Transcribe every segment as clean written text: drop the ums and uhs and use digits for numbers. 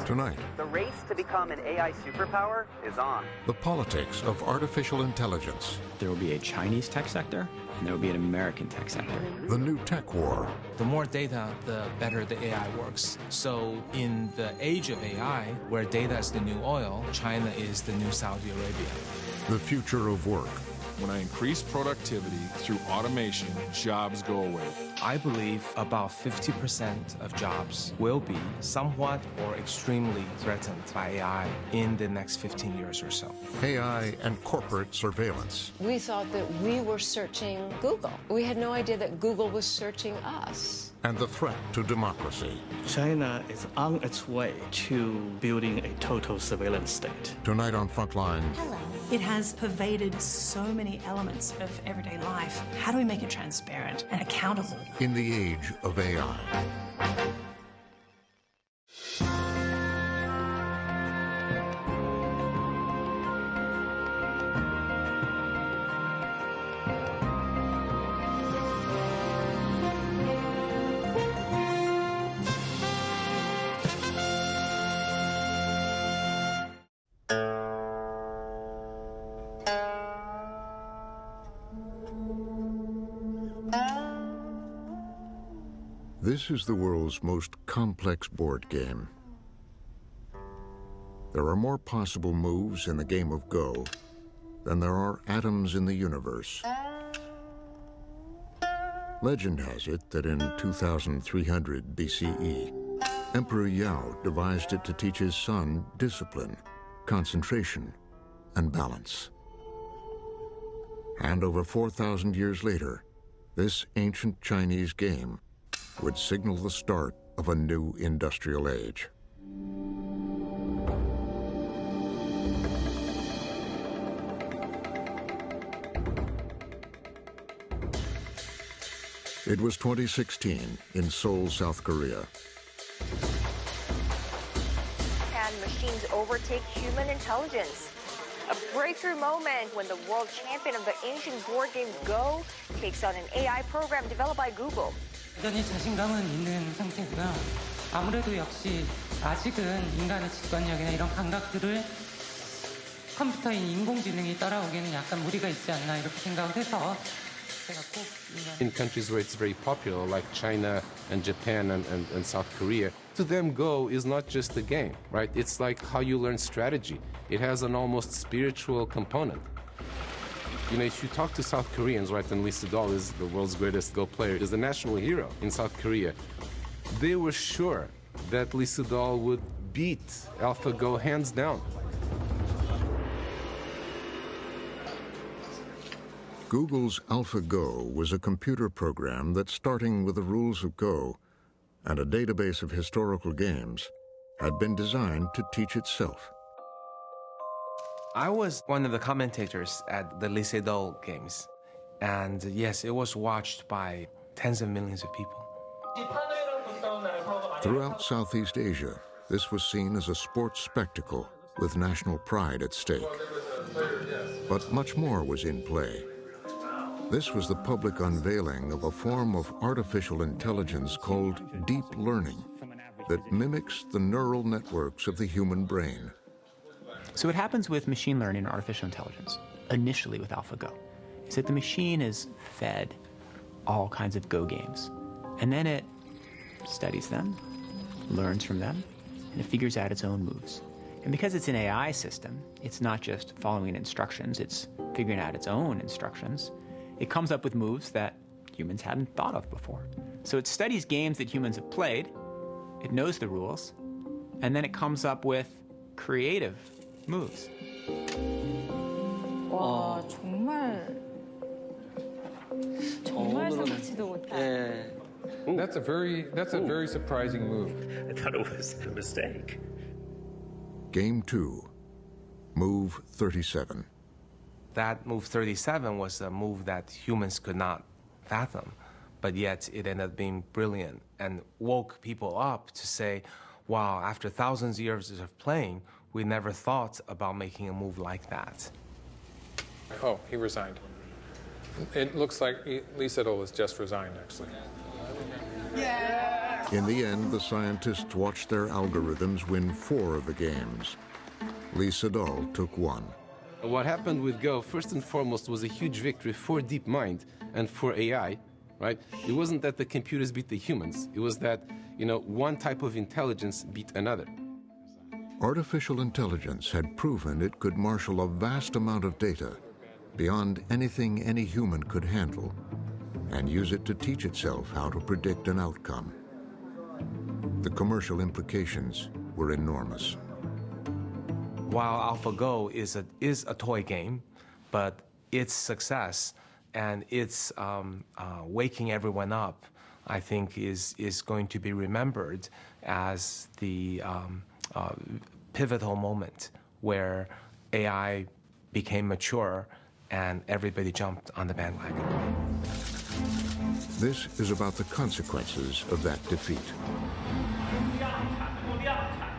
Tonight, The race to become an AI superpower is on. the politics of artificial intelligence, There will be a Chinese tech sector, and there will be an American tech sector. the new tech war, The more data, the better the AI works. So in the age of AI, where data is the new oil, China is the new Saudi Arabia. the future of work, When I increase productivity through automation, jobs go away. I believe about 50% of jobs will be somewhat or extremely threatened by AI in the next 15 years or so. AI and corporate surveillance, We thought that we were searching Google. We had no idea that Google was searching us. and the threat to democracy. China is on its way to building a total surveillance state. Tonight on Frontline, It has pervaded so many elements of everyday life. How do we make it transparent and accountable? in the age of AI. This is the world's most complex board game. There are more possible moves in the game of Go than there are atoms in the universe. Legend has it that in 2300 BCE, Emperor Yao devised it to teach his son discipline, concentration, and balance. And over 4,000 years later, this ancient Chinese game would signal the start of a new industrial age. It was 2016 in Seoul, South Korea. Can machines overtake human intelligence? A breakthrough moment when the world champion of the ancient board game Go takes on an AI program developed by Google. 여전히 자신감은 있는 상태고요. 아무래도 역시 아직은 인간의 직관력이나 이런 감각들을 컴퓨터인 인공지능이 따라오기에는 약간 무리가 있지 않나 이렇게 생각을 해서 제가 꼭 In countries where it's very popular, like China and Japan and South Korea, to them Go is not just a game, right? It's like how you learn strategy. It has an almost spiritual component. You know, if you talk to South Koreans, right, and Lee Sedol is the world's greatest Go player, is the national hero in South Korea, they were sure that Lee Sedol would beat AlphaGo hands down. Google's AlphaGo was a computer program that, starting with the rules of Go and a database of historical games, had been designed to teach itself. I was one of the commentators at the Lee Sedol games. And yes, it was watched by tens of millions of people. Throughout Southeast Asia, this was seen as a sports spectacle with national pride at stake. But much more was in play. This was the public unveiling of a form of artificial intelligence called deep learning that mimics the neural networks of the human brain. So what happens with machine learning and artificial intelligence, initially with AlphaGo, is that the machine is fed all kinds of Go games. And then it studies them, learns from them, and it figures out its own moves. And because it's an AI system, it's not just following instructions, it's figuring out its own instructions. It comes up with moves that humans hadn't thought of before. So it studies games that humans have played, it knows the rules, and then it comes up with creative moves. 와, 정말 생각지도 못한. That's a very surprising move. I thought it was a mistake. Game 2, Move 37. That move 37 was a move that humans could not fathom, but yet it ended up being brilliant and woke people up to say, wow, after thousands of years of playing, we never thought about making a move like that. Oh, he resigned. It looks like Lee Sedol has just resigned, actually. Yes! In the end, the scientists watched their algorithms win 4 of the games. Lee Sedol took 1. What happened with Go, first and foremost, was a huge victory for DeepMind and for AI, right? It wasn't that the computers beat the humans. It was that, one type of intelligence beat another. Artificial intelligence had proven it could marshal a vast amount of data beyond anything any human could handle and use it to teach itself how to predict an outcome. The commercial implications were enormous. While AlphaGo is a toy game, but its success and its waking everyone up, I think, is going to be remembered as the pivotal moment where AI became mature and everybody jumped on the bandwagon. This is about the consequences of that defeat.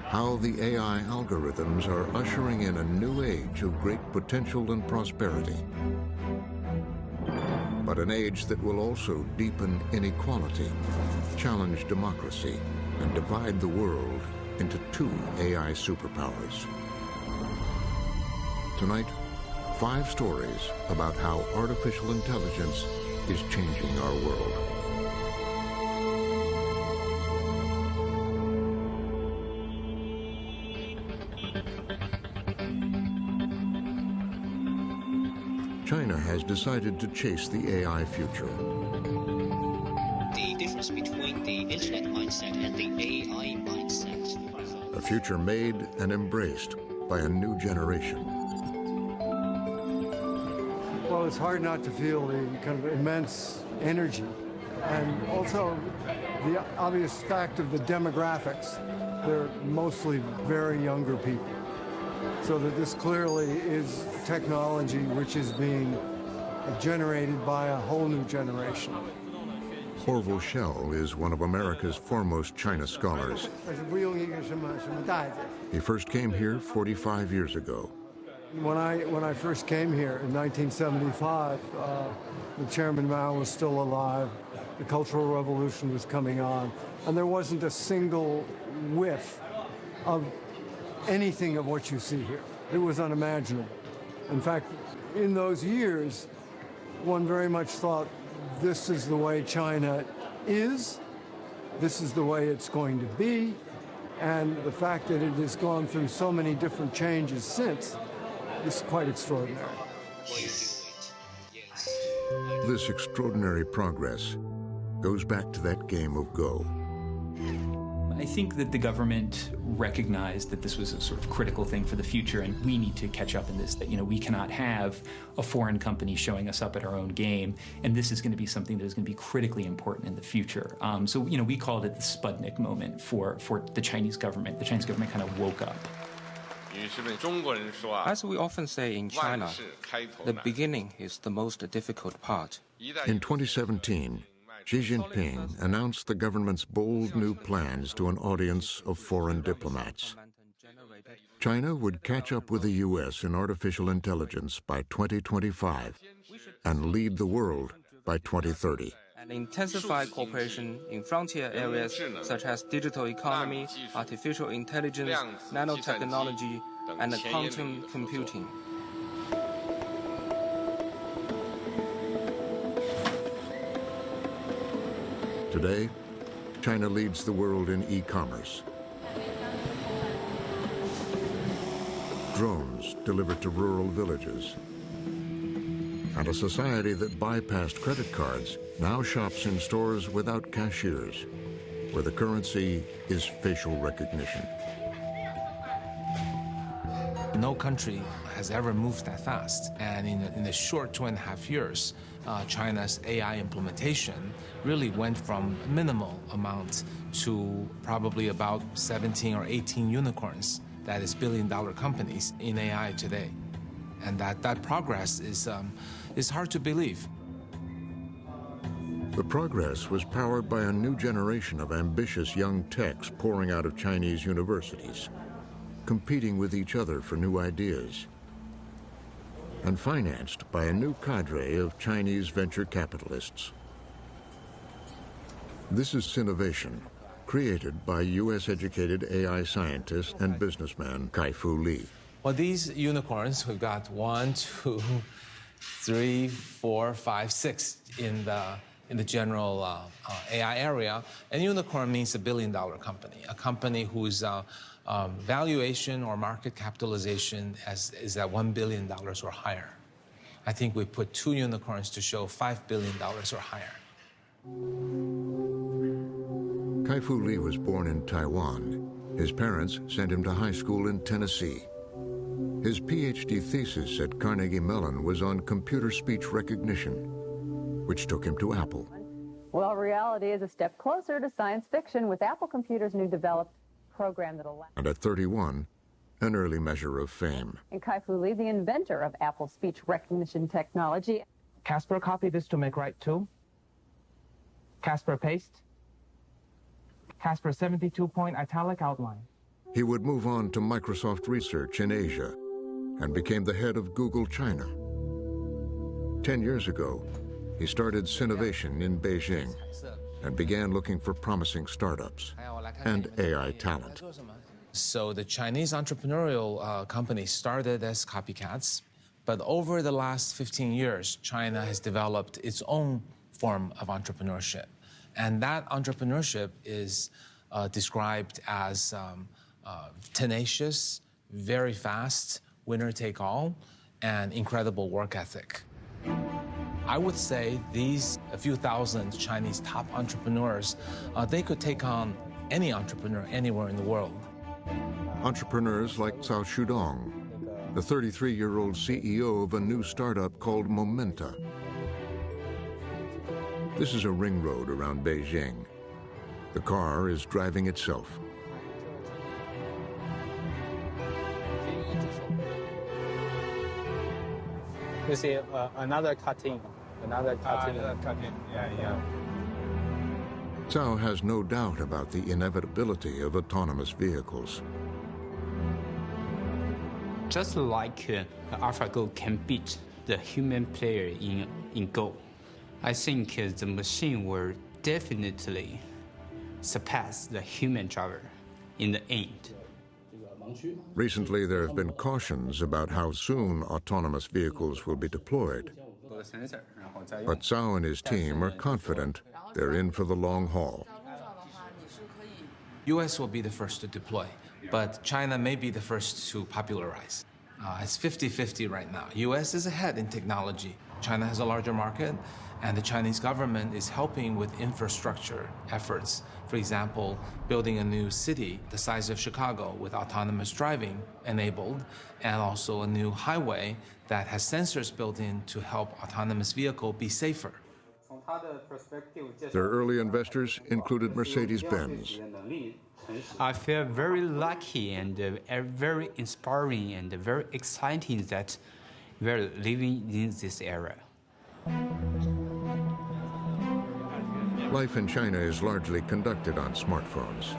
How the AI algorithms are ushering in a new age of great potential and prosperity. But an age that will also deepen inequality, challenge democracy, and divide the world into 2 AI superpowers. Tonight, 5 stories about how artificial intelligence is changing our world. China has decided to chase the AI future. The difference between the internet mindset and the AI mindset. A future made and embraced by a new generation. Well, it's hard not to feel the kind of immense energy and also the obvious fact of the demographics. They're mostly very younger people. So that this clearly is technology which is being generated by a whole new generation. Orville Schell is one of America's foremost China scholars. He first came here 45 years ago. When I first came here in 1975, the Chairman Mao was still alive, the Cultural Revolution was coming on, and there wasn't a single whiff of anything of what you see here. It was unimaginable. In fact, in those years, one very much thought this is the way China is, this is the way it's going to be, and the fact that it has gone through so many different changes since is quite extraordinary. This extraordinary progress goes back to that game of Go. I think that the government recognized that this was a sort of critical thing for the future, and we need to catch up in this, that, we cannot have a foreign company showing us up at our own game, and this is going to be something that is going to be critically important in the future. So, we called it the Sputnik moment for the Chinese government. The Chinese government kind of woke up. As we often say in China, the beginning is the most difficult part. In 2017, Xi Jinping announced the government's bold new plans to an audience of foreign diplomats. China would catch up with the U.S. in artificial intelligence by 2025 and lead the world by 2030. And intensify cooperation in frontier areas such as digital economy, artificial intelligence, nanotechnology, and quantum computing. Today, China leads the world in e-commerce. Drones delivered to rural villages. And a society that bypassed credit cards now shops in stores without cashiers, where the currency is facial recognition. No country has ever moved that fast. And in the short 2.5 years, China's AI implementation really went from minimal amount to probably about 17 or 18 unicorns, that is billion-dollar companies in AI today. And that progress is hard to believe. The progress was powered by a new generation of ambitious young techs pouring out of Chinese universities, competing with each other for new ideas, and financed by a new cadre of Chinese venture capitalists. This is Sinovation, created by U.S.-educated AI scientist and businessman Kai-Fu Lee. Well, these unicorns, we've got 1, 2, 3, 4, 5, 6 in the general AI area. And unicorn means $1 billion company, a company whose valuation or market capitalization is at $1 billion or higher. I think we put 2 unicorns to show $5 billion or higher. Kai-Fu Lee was born in Taiwan. His parents sent him to high school in Tennessee. His PhD thesis at Carnegie Mellon was on computer speech recognition, which took him to Apple. Well, reality is a step closer to science fiction with Apple Computer's new developed program that allows... And at 31, an early measure of fame. And Kai-Fu Lee, the inventor of Apple speech recognition technology. Casper copy this to make right 2. Casper paste. Casper 72-point italic outline. He would move on to Microsoft Research in Asia and became the head of Google China. 10 years ago, he started Sinovation in Beijing and began looking for promising startups and AI talent. So the Chinese entrepreneurial companies started as copycats, but over the last 15 years, China has developed its own form of entrepreneurship. And that entrepreneurship is described as tenacious, very fast, winner-take-all, and incredible work ethic. I would say these a few thousand Chinese top entrepreneurs, they could take on any entrepreneur anywhere in the world. Entrepreneurs like Cao Shudong, the 33-year-old CEO of a new startup called Momenta. This is a ring road around Beijing. The car is driving itself. You see another cutting, yeah. Cao has no doubt about the inevitability of autonomous vehicles. Just like AlphaGo can beat the human player in Go, I think the machine will definitely surpass the human driver in the end. Recently, there have been cautions about how soon autonomous vehicles will be deployed. But Cao and his team are confident they're in for the long haul. U.S. will be the first to deploy, but China may be the first to popularize. It's 50-50 right now. U.S. is ahead in technology. China has a larger market, and the Chinese government is helping with infrastructure efforts. For example, building a new city the size of Chicago with autonomous driving enabled, and also a new highway that has sensors built in to help autonomous vehicle be safer. Their early investors included Mercedes-Benz. I feel very lucky and very inspiring and very exciting that we're living in this era. Life in China is largely conducted on smartphones.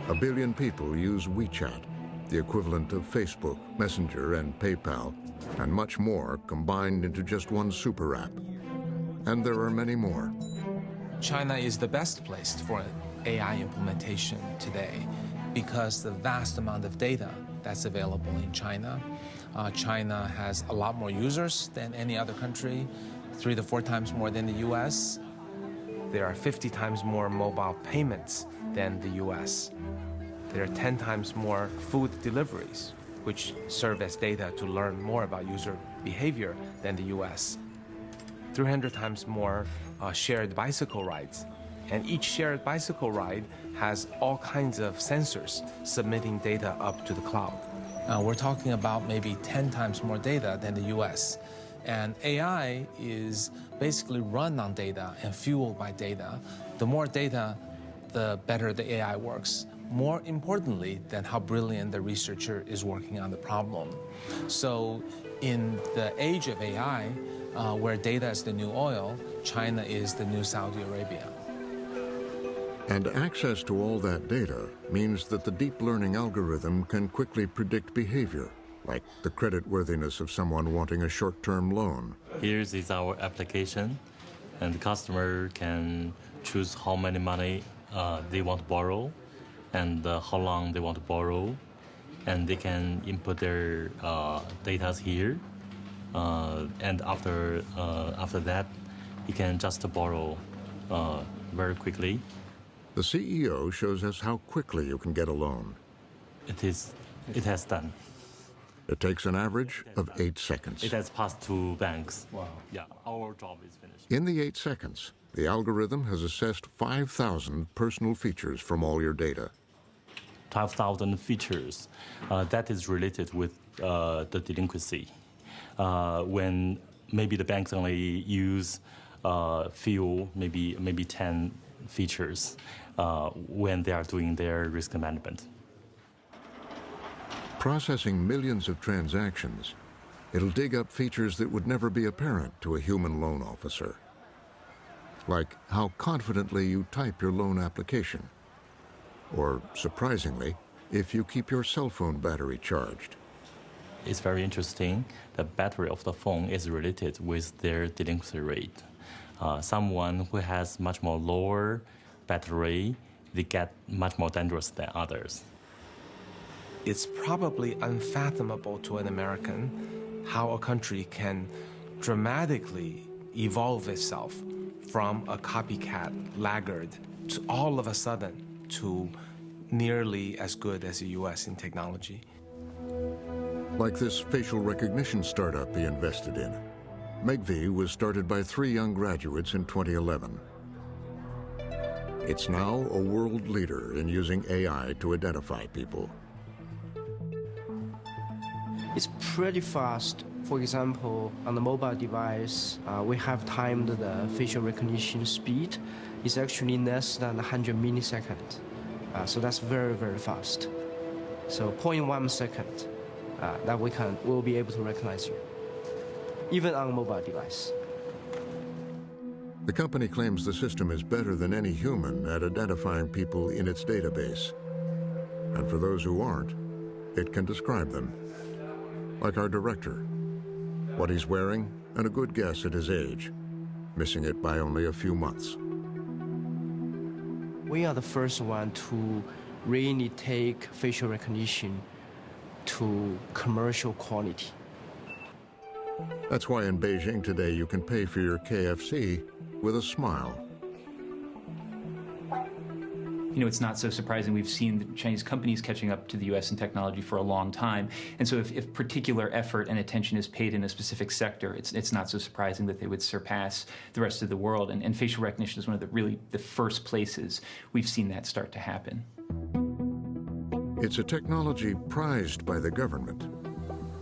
1 billion people use WeChat, the equivalent of Facebook, Messenger, and PayPal, and much more combined into just one super app. And there are many more. China is the best place for AI implementation today because the vast amount of data that's available in China. China has a lot more users than any other country, 3 to 4 times more than the US. There are 50 times more mobile payments than the US. There are 10 times more food deliveries, which serve as data to learn more about user behavior than the US. 300 times more shared bicycle rides. And each shared bicycle ride has all kinds of sensors submitting data up to the cloud. We're talking about maybe 10 times more data than the US. And AI is basically run on data and fueled by data. The more data, the better the AI works. More importantly than how brilliant the researcher is working on the problem. So in the age of AI, where data is the new oil, China is the new Saudi Arabia. And access to all that data means that the deep learning algorithm can quickly predict behavior, like the creditworthiness of someone wanting a short-term loan. Here is our application, and the customer can choose how many money they want to borrow and how long they want to borrow. And they can input their data here. And after that, you can just borrow very quickly. The CEO shows us how quickly you can get a loan. It has done. It takes an average of 8 seconds. It has passed to banks. Wow. Yeah, our job is finished. In the 8 seconds, the algorithm has assessed 5,000 personal features from all your data. 12,000 features. That is related with the delinquency. When maybe the banks only use few, maybe 10 features when they are doing their risk management. Processing millions of transactions, it'll dig up features that would never be apparent to a human loan officer. Like how confidently you type your loan application. Or, surprisingly, if you keep your cell phone battery charged. It's very interesting. The battery of the phone is related with their delinquency rate. Someone who has much more lower battery, they get much more dangerous than others. It's probably unfathomable to an American how a country can dramatically evolve itself from a copycat laggard to all of a sudden to nearly as good as the U.S. in technology. Like this facial recognition startup he invested in. Megvii was started by 3 young graduates in 2011. It's now a world leader in using AI to identify people. It's pretty fast. For example, on the mobile device, we have timed the facial recognition speed. It's actually less than 100 milliseconds. So that's very, very fast. So 0.1 second that we'll be able to recognize you, even on a mobile device. The company claims the system is better than any human at identifying people in its database. And for those who aren't, it can describe them. Like our director, what he's wearing, and a good guess at his age, missing it by only a few months. We are the first one to really take facial recognition to commercial quality. That's why in Beijing today you can pay for your KFC with a smile. You know, it's not so surprising. We've seen the Chinese companies catching up to the U.S. in technology for a long time. And so if particular effort and attention is paid in a specific sector, it's not so surprising that they would surpass the rest of the world. And facial recognition is one of the first places we've seen that start to happen. It's a technology prized by the government,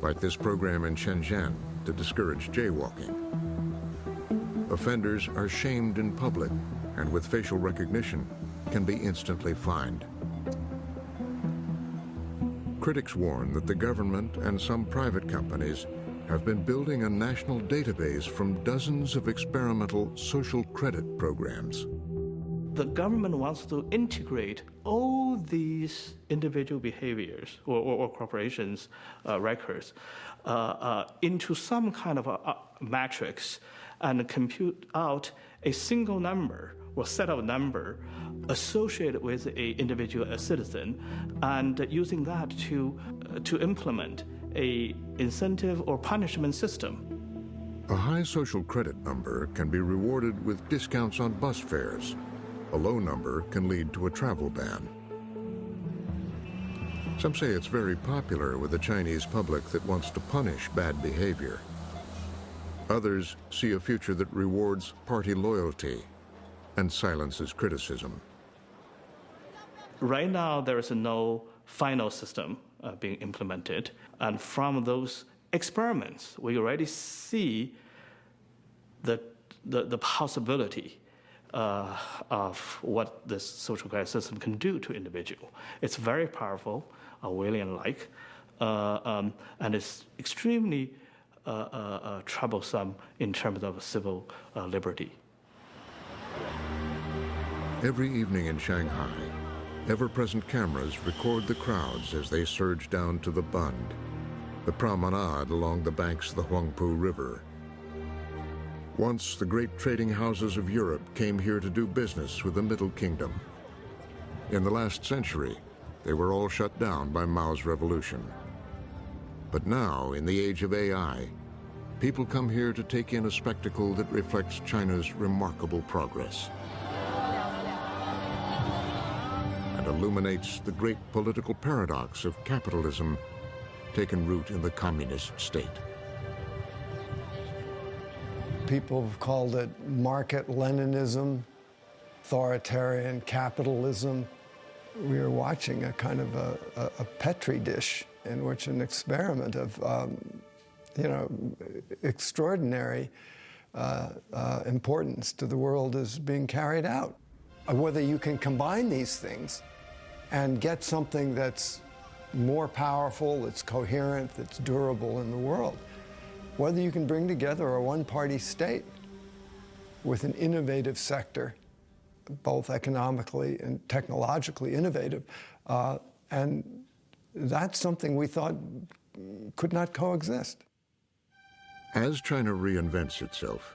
like this program in Shenzhen to discourage jaywalking. Offenders are shamed in public, and with facial recognition, can be instantly fined. Critics warn that the government and some private companies have been building a national database from dozens of experimental social credit programs. The government wants to integrate all these individual behaviors or corporations' records into some kind of a matrix and compute out a single number or set of number associated with an individual, a citizen, and using that to implement a incentive or punishment system. A high social credit number can be rewarded with discounts on bus fares. A low number can lead to a travel ban. Some say it's very popular with the Chinese public that wants to punish bad behavior. Others see a future that rewards party loyalty and silences criticism. Right now, there is no final system being implemented. And from those experiments, we already see the possibility of what this social credit system can do to individual. It's very powerful, Orwellian-like, and it's extremely troublesome in terms of civil liberty. Every evening in Shanghai, ever-present cameras record the crowds as they surge down to the Bund, the promenade along the banks of the Huangpu River. Once, the great trading houses of Europe came here to do business with the Middle Kingdom. In the last century, they were all shut down by Mao's revolution. But now, in the age of AI, people come here to take in a spectacle that reflects China's remarkable progress and illuminates the great political paradox of capitalism taken root in the communist state. People have called it market Leninism, authoritarian capitalism. We are watching a kind of a Petri dish in which an experiment of, extraordinary importance to the world is being carried out. Whether you can combine these things and get something that's more powerful, that's coherent, that's durable in the world, whether you can bring together a one-party state with an innovative sector, both economically and technologically innovative, and that's something we thought could not coexist. As China reinvents itself,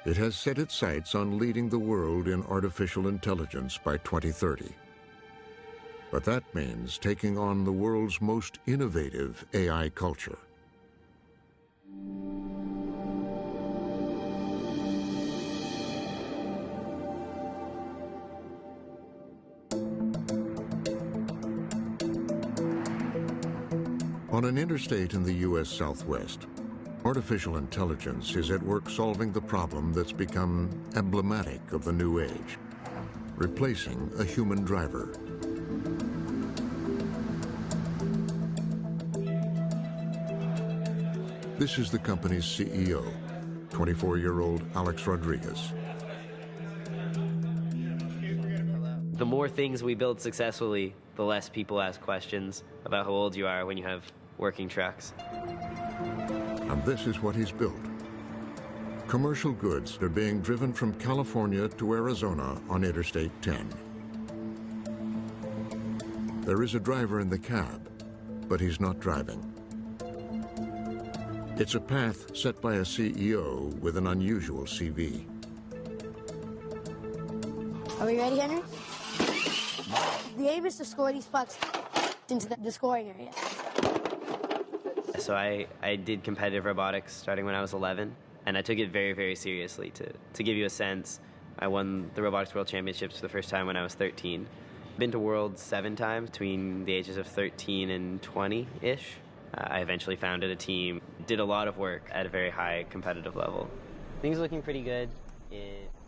it has set its sights on leading the world in artificial intelligence by 2030. But that means taking on the world's most innovative AI culture. On an interstate in the U.S. Southwest, artificial intelligence is at work solving the problem that's become emblematic of the new age, replacing a human driver. This is the company's CEO, 24-year-old Alex Rodriguez. The more things we build successfully, the less people ask questions about how old you are when you have working trucks. And this is what he's built. Commercial goods are being driven from California to Arizona on Interstate 10. There is a driver in the cab, but he's not driving. It's a path set by a CEO with an unusual CV. Are we ready, Henry? The aim is to score these pucks into the scoring area. So I did competitive robotics starting when I was 11, and I took it very, very seriously. To give you a sense, I won the Robotics World Championships for the first time when I was 13. Been to Worlds 7 times between the ages of 13 and 20-ish. I eventually founded a team, did a lot of work at a very high competitive level. Things are looking pretty good.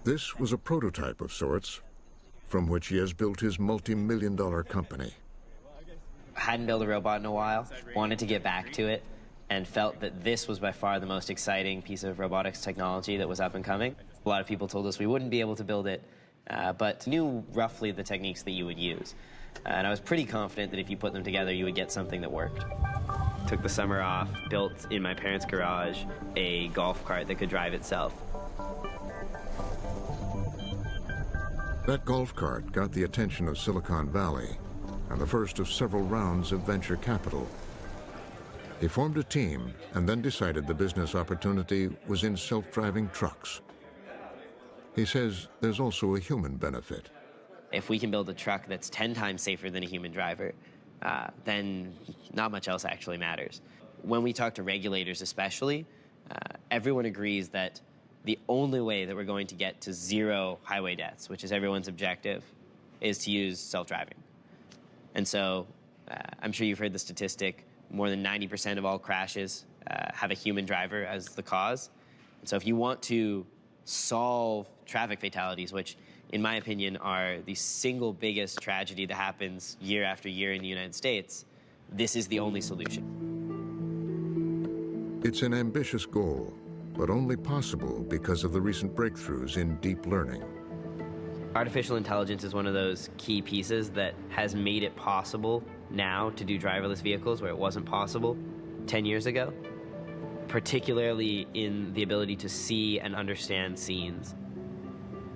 This was a prototype of sorts, from which he has built his multi-million-dollar company. I hadn't built a robot in a while, wanted to get back to it, and felt that this was by far the most exciting piece of robotics technology that was up and coming. A lot of people told us we wouldn't be able to build it, but knew roughly the techniques that you would use. And I was pretty confident that if you put them together, you would get something that worked. Took the summer off, built in my parents' garage a golf cart that could drive itself. That golf cart got the attention of Silicon Valley and the first of several rounds of venture capital. He formed a team and then decided the business opportunity was in self-driving trucks. He says there's also a human benefit. If we can build a truck that's 10 times safer than a human driver, then not much else actually matters. When we talk to regulators especially, everyone agrees that the only way that we're going to get to zero highway deaths, which is everyone's objective, is to use self-driving. And so I'm sure you've heard the statistic, more than 90% of all crashes have a human driver as the cause. And so if you want to solve traffic fatalities, which in my opinion are the single biggest tragedy that happens year after year in the United States, this is the only solution. It's an ambitious goal, but only possible because of the recent breakthroughs in deep learning. Artificial intelligence is one of those key pieces that has made it possible now to do driverless vehicles where it wasn't possible 10 years ago, particularly in the ability to see and understand scenes.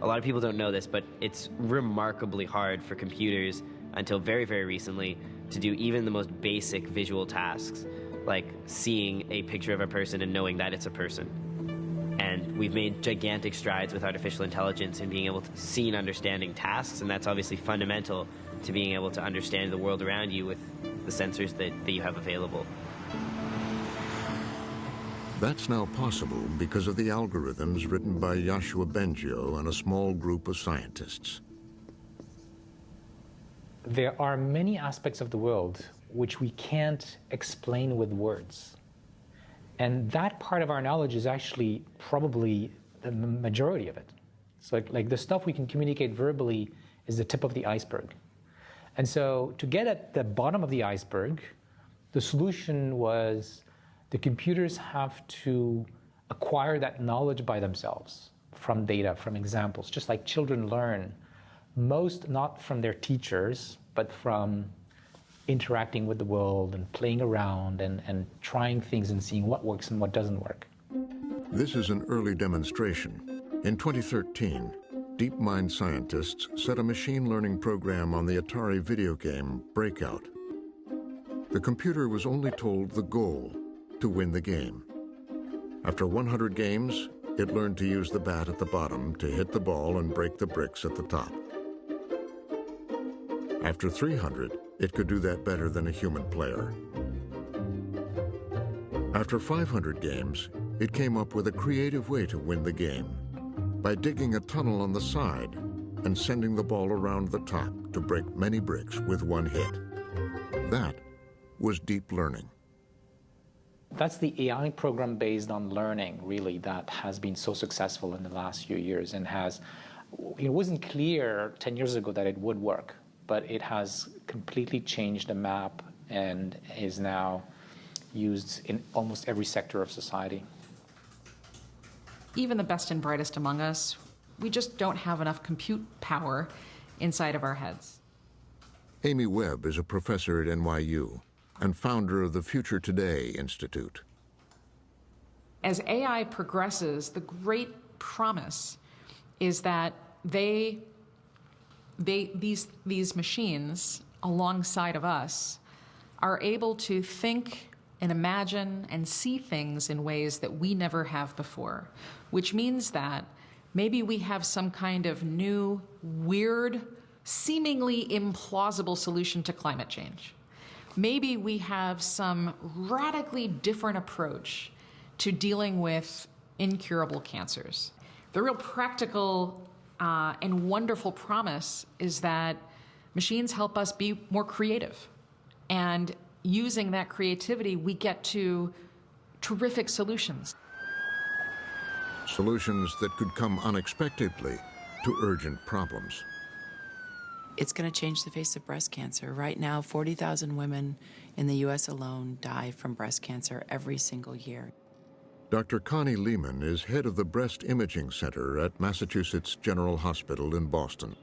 A lot of people don't know this, but it's remarkably hard for computers until very, very recently to do even the most basic visual tasks, like seeing a picture of a person and knowing that it's a person. And we've made gigantic strides with artificial intelligence in being able to see and understanding tasks, and that's obviously fundamental to being able to understand the world around you with the sensors that you have available. That's now possible because of the algorithms written by Yoshua Bengio and a small group of scientists. There are many aspects of the world which we can't explain with words. And that part of our knowledge is actually probably the majority of it. So like the stuff we can communicate verbally is the tip of the iceberg. And so to get at the bottom of the iceberg, the solution was the computers have to acquire that knowledge by themselves from data, from examples, just like children learn, most not from their teachers, but from interacting with the world and playing around and trying things and seeing what works and what doesn't work. This is an early demonstration. In 2013, DeepMind scientists set a machine learning program on the Atari video game Breakout. The computer was only told the goal, to win the game. After 100 games, it learned to use the bat at the bottom to hit the ball and break the bricks at the top. After 300, it could do that better than a human player. After 500 games, it came up with a creative way to win the game by digging a tunnel on the side and sending the ball around the top to break many bricks with one hit. That was deep learning. That's the AI program based on learning, really, that has been so successful in the last few years and it wasn't clear 10 years ago that it would work, but it has completely changed the map and is now used in almost every sector of society. Even the best and brightest among us, we just don't have enough compute power inside of our heads. Amy Webb is a professor at NYU and founder of the Future Today Institute. As AI progresses, the great promise is that these machines, alongside of us, are able to think and imagine and see things in ways that we never have before, which means that maybe we have some kind of new, weird, seemingly implausible solution to climate change. Maybe we have some radically different approach to dealing with incurable cancers. The real practical and wonderful promise is that machines help us be more creative. And using that creativity, we get to terrific solutions. Solutions that could come unexpectedly to urgent problems. It's going to change the face of breast cancer. Right now, 40,000 women in the U.S. alone die from breast cancer every single year. Dr. Connie Lehman is head of the Breast Imaging Center at Massachusetts General Hospital in Boston.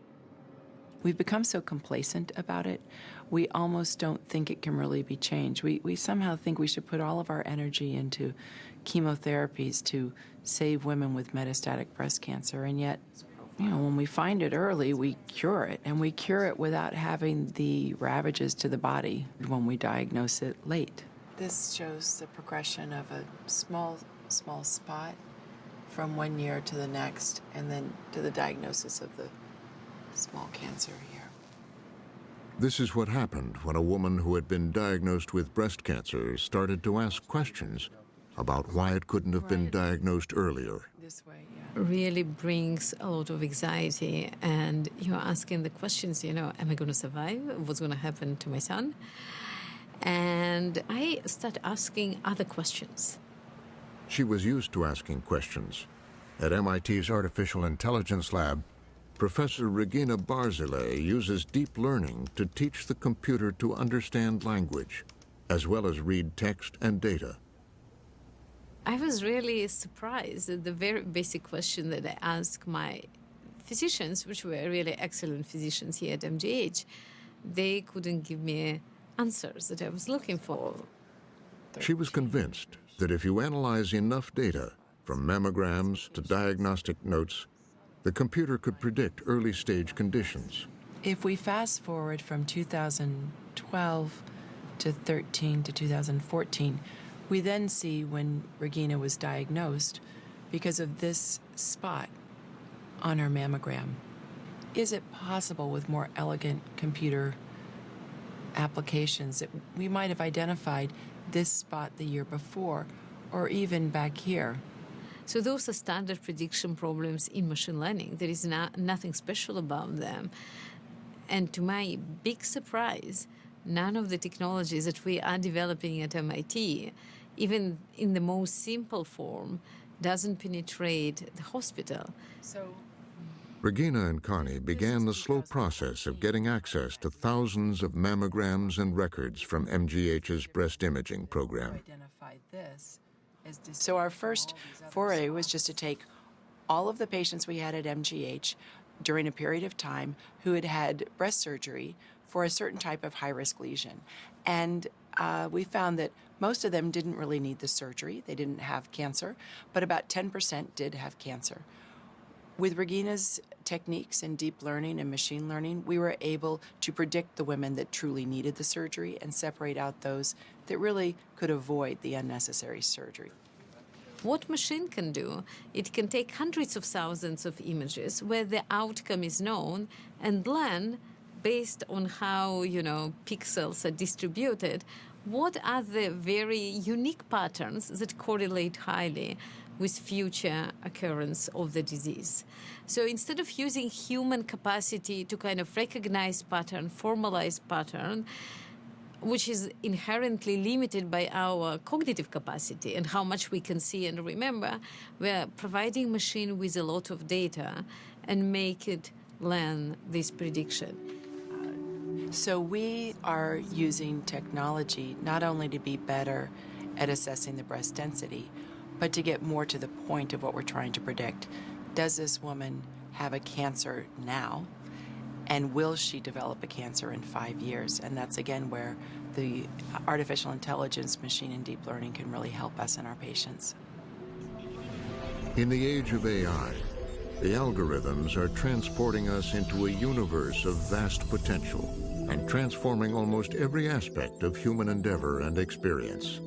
We've become so complacent about it, we almost don't think it can really be changed. We somehow think we should put all of our energy into chemotherapies to save women with metastatic breast cancer, and yet, you know, when we find it early, we cure it, and we cure it without having the ravages to the body when we diagnose it late. This shows the progression of a small spot from 1 year to the next, and then to the diagnosis of the small cancer here. This is what happened when a woman who had been diagnosed with breast cancer started to ask questions about why it couldn't have been diagnosed earlier. Really brings a lot of anxiety, and you're asking the questions, you know, am I going to survive? What's going to happen to my son? And I start asking other questions. She was used to asking questions. At MIT's Artificial Intelligence Lab, Professor Regina Barzilay uses deep learning to teach the computer to understand language, as well as read text and data. I was really surprised at the very basic question that I asked my physicians, which were really excellent physicians here at MGH. They couldn't give me answers that I was looking for. She was convinced that if you analyze enough data, from mammograms to diagnostic notes, the computer could predict early-stage conditions. If we fast forward from 2012 to 13 to 2014, we then see when Regina was diagnosed, because of this spot on her mammogram, is it possible with more elegant computer applications that we might have identified this spot the year before, or even back here? So those are standard prediction problems in machine learning. There is nothing special about them. And to my big surprise, none of the technologies that we are developing at MIT, even in the most simple form, doesn't penetrate the hospital. Regina and Connie began the slow process of getting access to thousands of mammograms and records from MGH's breast imaging program. So our first foray was just to take all of the patients we had at MGH during a period of time who had had breast surgery for a certain type of high-risk lesion. And we found that most of them didn't really need the surgery. They didn't have cancer, but about 10% did have cancer. With Regina's techniques in deep learning and machine learning, we were able to predict the women that truly needed the surgery and separate out those that really could avoid the unnecessary surgery. What machine can do, it can take hundreds of thousands of images where the outcome is known and learn based on how, pixels are distributed, what are the very unique patterns that correlate highly with future occurrence of the disease. So instead of using human capacity to kind of recognize pattern, formalize pattern, which is inherently limited by our cognitive capacity and how much we can see and remember, we're providing machine with a lot of data and make it learn this prediction. So we are using technology not only to be better at assessing the breast density, but to get more to the point of what we're trying to predict. Does this woman have a cancer now? And will she develop a cancer in 5 years? And that's, again, where the artificial intelligence, machine and deep learning can really help us and our patients. In the age of AI, the algorithms are transporting us into a universe of vast potential and transforming almost every aspect of human endeavor and experience.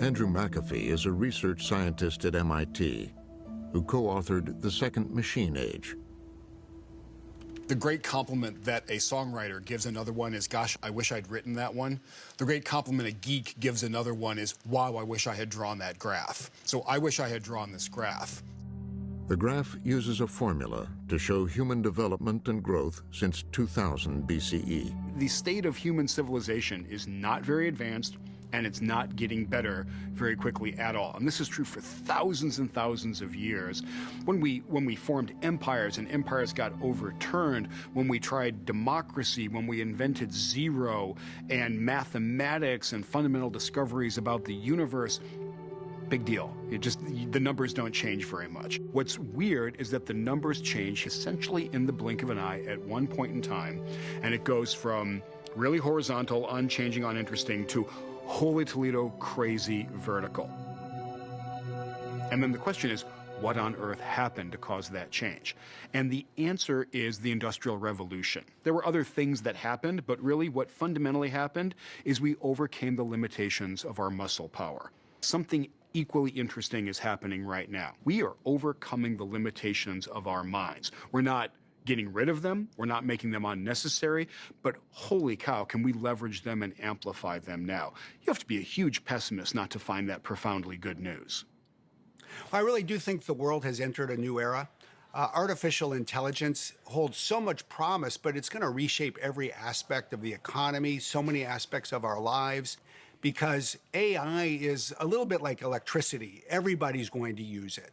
Andrew McAfee is a research scientist at MIT who co-authored The Second Machine Age. The great compliment that a songwriter gives another one is, gosh, I wish I'd written that one. The great compliment a geek gives another one is, wow, I wish I had drawn that graph. So I wish I had drawn this graph. The graph uses a formula to show human development and growth since 2000 BCE. The state of human civilization is not very advanced, and it's not getting better very quickly at all. And this is true for thousands and thousands of years. When we formed empires and empires got overturned, when we tried democracy, when we invented zero and mathematics and fundamental discoveries about the universe, big deal. The numbers don't change very much. What's weird is that the numbers change essentially in the blink of an eye at one point in time, and it goes from really horizontal, unchanging, uninteresting to holy Toledo, crazy vertical. And then the question is, what on earth happened to cause that change? And the answer is the Industrial Revolution. There were other things that happened, but really what fundamentally happened is we overcame the limitations of our muscle power. Something equally interesting is happening right now. We are overcoming the limitations of our minds. We're not getting rid of them, we're not making them unnecessary, but holy cow, can we leverage them and amplify them now? You have to be a huge pessimist not to find that profoundly good news. I really do think the world has entered a new era. Artificial intelligence holds so much promise, but it's going to reshape every aspect of the economy, so many aspects of our lives, because AI is a little bit like electricity. Everybody's going to use it.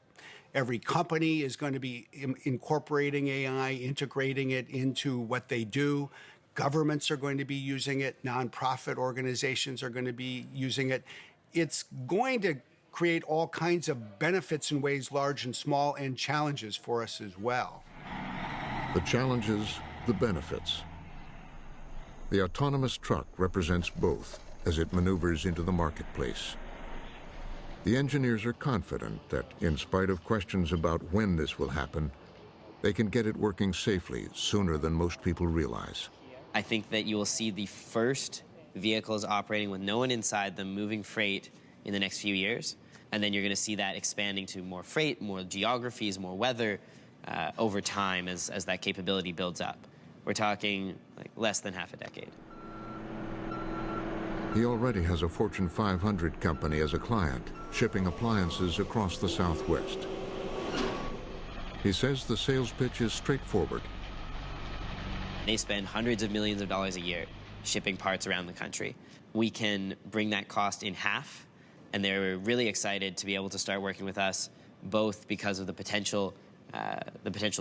Every company is going to be incorporating AI, integrating it into what they do. Governments are going to be using it. Nonprofit organizations are going to be using it. It's going to create all kinds of benefits in ways large and small, and challenges for us as well. The challenges, the benefits. The autonomous truck represents both as it maneuvers into the marketplace. The engineers are confident that, in spite of questions about when this will happen, they can get it working safely sooner than most people realize. I think that you will see the first vehicles operating with no one inside them moving freight in the next few years. And then you're going to see that expanding to more freight, more geographies, more weather. over time as that capability builds up. We're talking like less than half a decade. He already has a Fortune 500 company as a client, shipping appliances across the Southwest. He says the sales pitch is straightforward. They spend hundreds of millions of dollars a year shipping parts around the country. We can bring that cost in half, and they're really excited to be able to start working with us, both because of the potential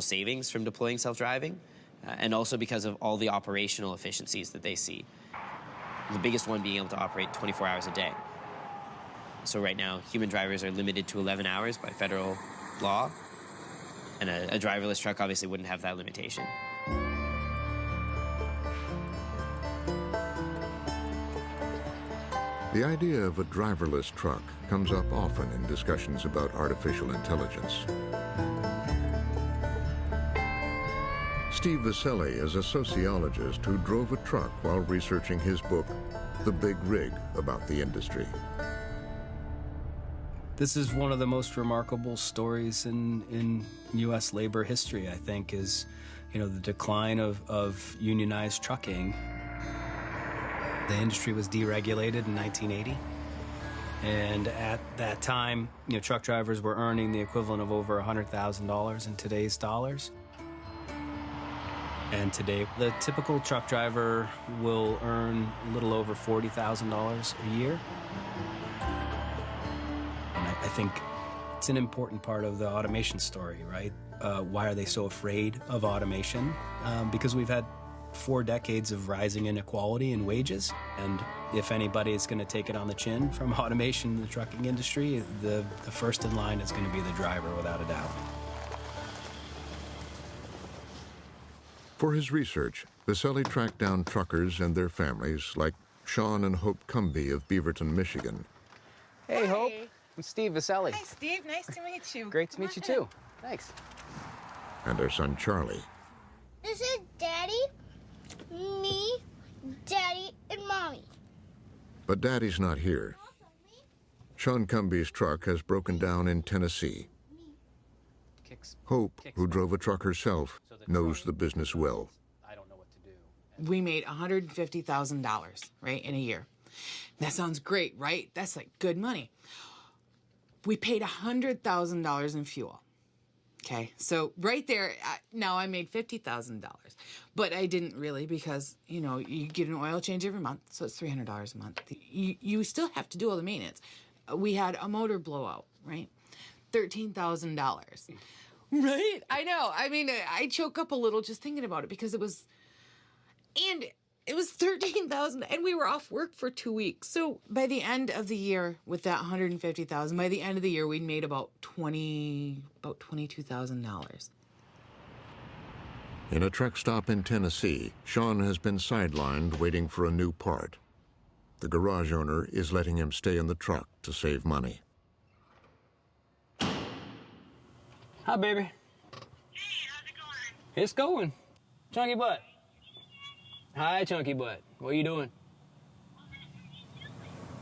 savings from deploying self-driving, and also because of all the operational efficiencies that they see. The biggest one being able to operate 24 hours a day. So right now, human drivers are limited to 11 hours by federal law, and a driverless truck obviously wouldn't have that limitation. The idea of a driverless truck comes up often in discussions about artificial intelligence. Steve Viscelli is a sociologist who drove a truck while researching his book, The Big Rig, about the industry. This is one of the most remarkable stories in U.S. labor history, I think, is, the decline of unionized trucking. The industry was deregulated in 1980. And at that time, truck drivers were earning the equivalent of over $100,000 in today's dollars. And today, the typical truck driver will earn a little over $40,000 a year. And I think it's an important part of the automation story, right? Why are they so afraid of automation? Because we've had 4 decades of rising inequality in wages. And if anybody is going to take it on the chin from automation in the trucking industry, the first in line is going to be the driver, without a doubt. For his research, Viscelli tracked down truckers and their families like Sean and Hope Cumby of Beaverton, Michigan. Hey, Hope. I'm Steve Viscelli. Hi, Steve. Nice to meet you. Great to meet you, too. Thanks. And their son, Charlie. This is Daddy, me, Daddy, and Mommy. But Daddy's not here. Sean Cumby's truck has broken down in Tennessee. Hope, who drove a truck herself, knows the business well. We made $150,000, right, in a year. That sounds great, right? That's like good money. We paid $100,000 in fuel. Okay, so right there, now I made $50,000. But I didn't really, because, you get an oil change every month, so it's $300 a month. You still have to do all the maintenance. We had a motor blowout, right? $13,000. Right? I know. I mean, I choke up a little just thinking about it, because it was $13,000, and we were off work for 2 weeks. So by the end of the year, with that $150,000, by the end of the year, we'd made about $22,000. In a truck stop in Tennessee, Sean has been sidelined waiting for a new part. The garage owner is letting him stay in the truck to save money. Hi, baby. Hey, how's it going? It's going. Chunky butt. Hi, Chunky butt. What are you doing?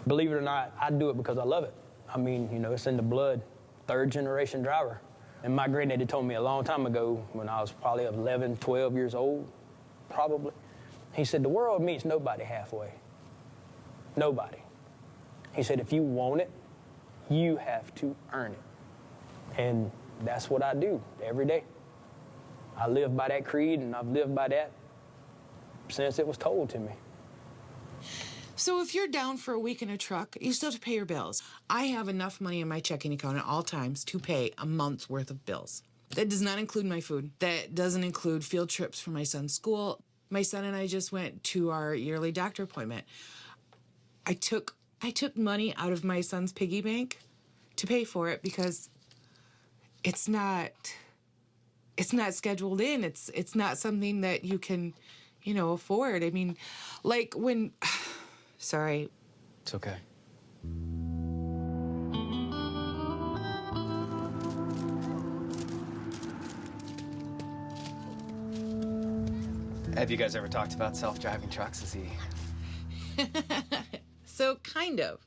Believe it or not, I do it because I love it. I mean, it's in the blood. 3rd generation driver. And my granddaddy told me a long time ago, when I was probably 11, 12 years old, probably, he said, the world meets nobody halfway. Nobody. He said, if you want it, you have to earn it. And that's what I do every day. I live by that creed, and I've lived by that since it was told to me. So if you're down for a week in a truck, you still have to pay your bills. I have enough money in my checking account at all times to pay a month's worth of bills. That does not include my food. That doesn't include field trips for my son's school. My son and I just went to our yearly doctor appointment. I took money out of my son's piggy bank to pay for it, because it's not scheduled in. It's not something that you can, afford. I mean, like when, sorry. It's okay. Have you guys ever talked about self-driving trucks? Is he? So kind of.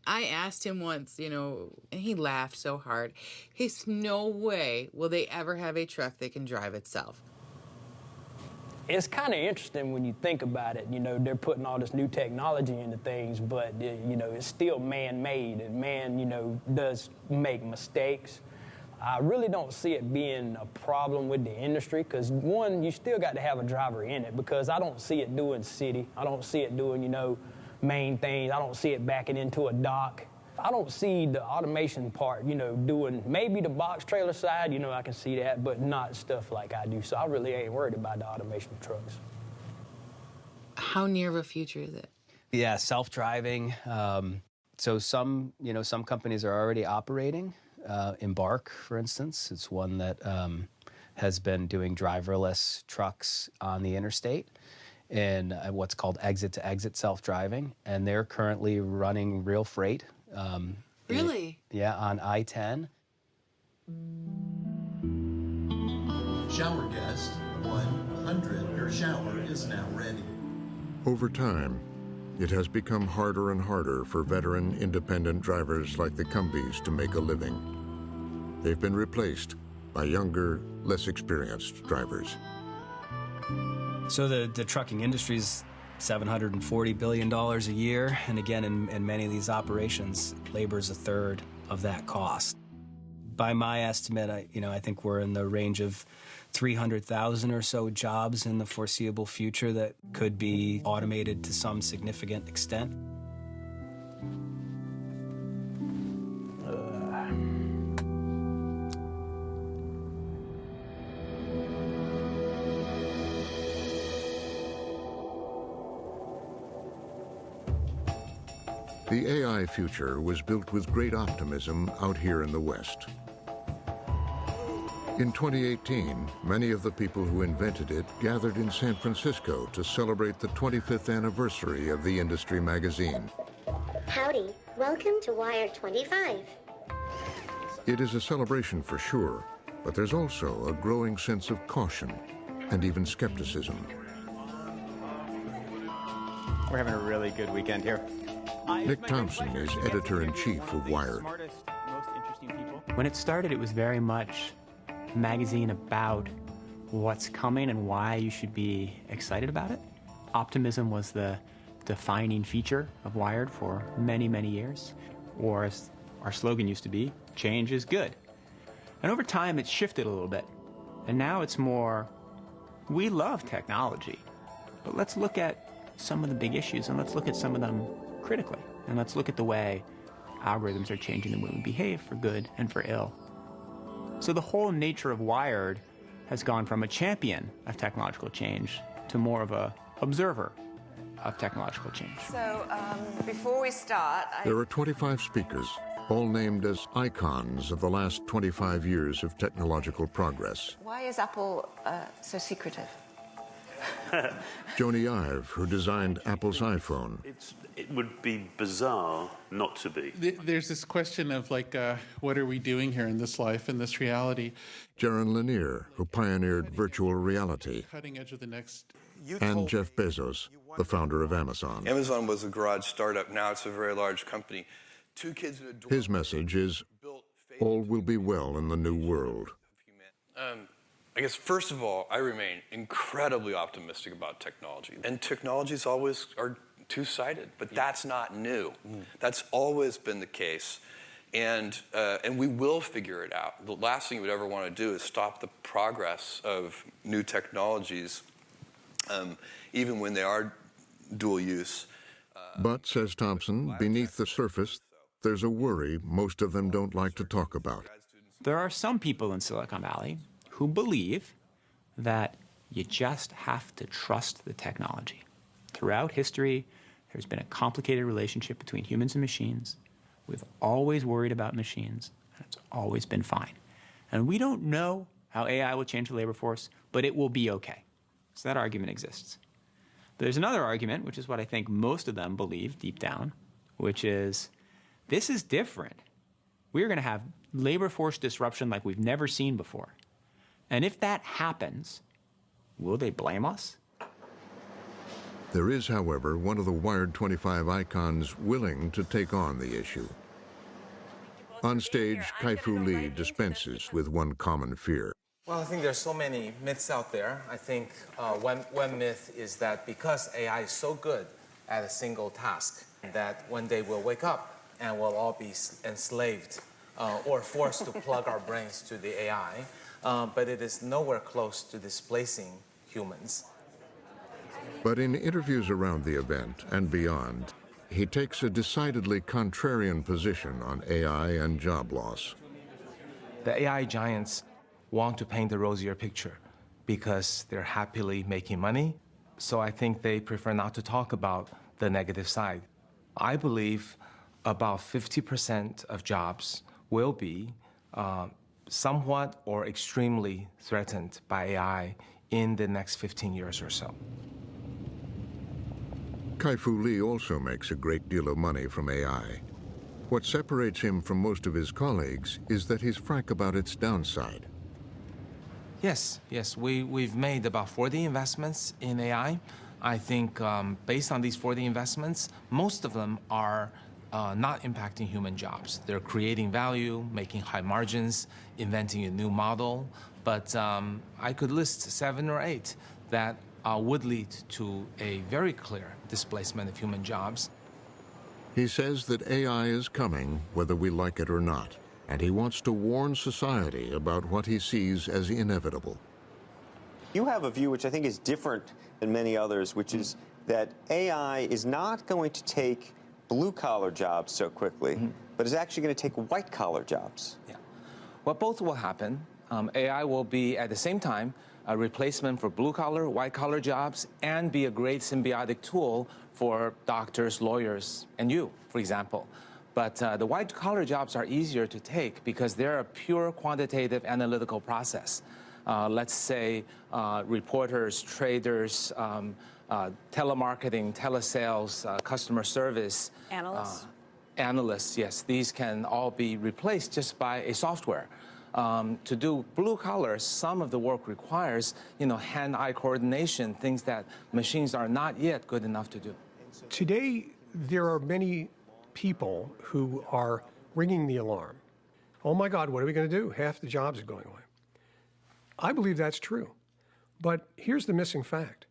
I asked him once, you know, and he laughed so hard. He's no way will they ever have a truck that can drive itself. It's kind of interesting when you think about it. You know, they're putting all this new technology into things, but, you know, it's still man-made, and man, you know, does make mistakes. I really don't see it being a problem with the industry because, one, you still got to have a driver in it because I don't see it doing city. I don't see it doing, you know, main things. I don't see it backing into a dock. I don't see the automation part, you know, doing maybe the box trailer side, you know, I can see that, but not stuff like I do. So I really ain't worried about the automation of trucks. How near of a future is it? Yeah, self-driving. So some companies are already operating. Embark, for instance, it's one that has been doing driverless trucks on the interstate in what's called exit-to-exit self-driving, and they're currently running real freight. Really? On I-10. Shower guest 100. Your shower is now ready. Over time, it has become harder and harder for veteran independent drivers like the Cumbys to make a living. They've been replaced by younger, less experienced drivers. So the trucking industry's $740 billion a year, and again, in many of these operations, labor's a third of that cost. By my estimate, I think we're in the range of 300,000 or so jobs in the foreseeable future that could be automated to some significant extent. The AI future was built with great optimism out here in the West. In 2018, many of the people who invented it gathered in San Francisco to celebrate the 25th anniversary of the industry magazine. Howdy, welcome to Wired 25. It is a celebration for sure, but there's also a growing sense of caution and even skepticism. We're having a really good weekend here. Nick Thompson is editor-in-chief of Wired. When it started, it was very much a magazine about what's coming and why you should be excited about it. Optimism was the defining feature of Wired for many, many years. Or as our slogan used to be, change is good. And over time, it's shifted a little bit. And now it's more, we love technology, but let's look at some of the big issues and let's look at some of them critically. And let's look at the way algorithms are changing the way we behave for good and for ill. So the whole nature of Wired has gone from a champion of technological change to more of a observer of technological change. So before we start, There are 25 speakers, all named as icons of the last 25 years of technological progress. Why is Apple so secretive? Joni Ive, who designed Apple's iPhone. It would be bizarre not to be. There's this question of, like, what are we doing here in this life, in this reality? Jaron Lanier, who pioneered virtual reality. Cutting edge of the next. And Jeff Bezos, the founder of Amazon. Amazon was a garage startup. Now it's a very large company. Two kids in a dorm. His message is, all will be well in the new world. I guess, first of all, I remain incredibly optimistic about technology. And technologies always are two-sided, but that's not new. That's always been the case. And we will figure it out. The last thing we'd ever want to do is stop the progress of new technologies, even when they are dual use. But, says Thompson, beneath the surface, there's a worry most of them don't like to talk about. There are some people in Silicon Valley who believe that you just have to trust the technology. Throughout history, there's been a complicated relationship between humans and machines. We've always worried about machines, and it's always been fine. And we don't know how AI will change the labor force, but it will be okay. So that argument exists. But there's another argument, which is what I think most of them believe deep down, which is this is different. We're going to have labor force disruption like we've never seen before. And if that happens, will they blame us? There is, however, one of the Wired 25 icons willing to take on the issue. On stage, Kai-Fu Lee dispenses with one common fear. Well, I think there's so many myths out there. I think one myth is that because AI is so good at a single task, that one day we'll wake up and we'll all be enslaved or forced to plug our brains to the AI. But it is nowhere close to displacing humans. But in interviews around the event and beyond, he takes a decidedly contrarian position on AI and job loss. The AI giants want to paint a rosier picture because they're happily making money. So I think they prefer not to talk about the negative side. I believe about 50% of jobs will be somewhat or extremely threatened by AI in the next 15 years or so. Kai-Fu Lee also makes a great deal of money from AI. What separates him from most of his colleagues is that he's frank about its downside. Yes, we've made about 40 investments in AI. I think based on these 40 investments, most of them are not impacting human jobs. They're creating value, making high margins, inventing a new model. But I could list 7 or 8 that would lead to a very clear displacement of human jobs. He says that AI is coming whether we like it or not, and he wants to warn society about what he sees as inevitable. You have a view which I think is different than many others, which is that AI is not going to take blue-collar jobs so quickly, but is actually going to take white-collar jobs. Yeah. Well, both will happen. AI will be, at the same time, a replacement for blue-collar, white-collar jobs, and be a great symbiotic tool for doctors, lawyers, and you, for example. But the white-collar jobs are easier to take because they're a pure quantitative analytical process. Let's say reporters, traders, telemarketing, telesales, customer service. Analysts? Analysts, yes. These can all be replaced just by a software. To do blue collar, some of the work requires, hand-eye coordination, things that machines are not yet good enough to do. Today, there are many people who are ringing the alarm. Oh my God, what are we going to do? Half the jobs are going away. I believe that's true. But here's the missing fact.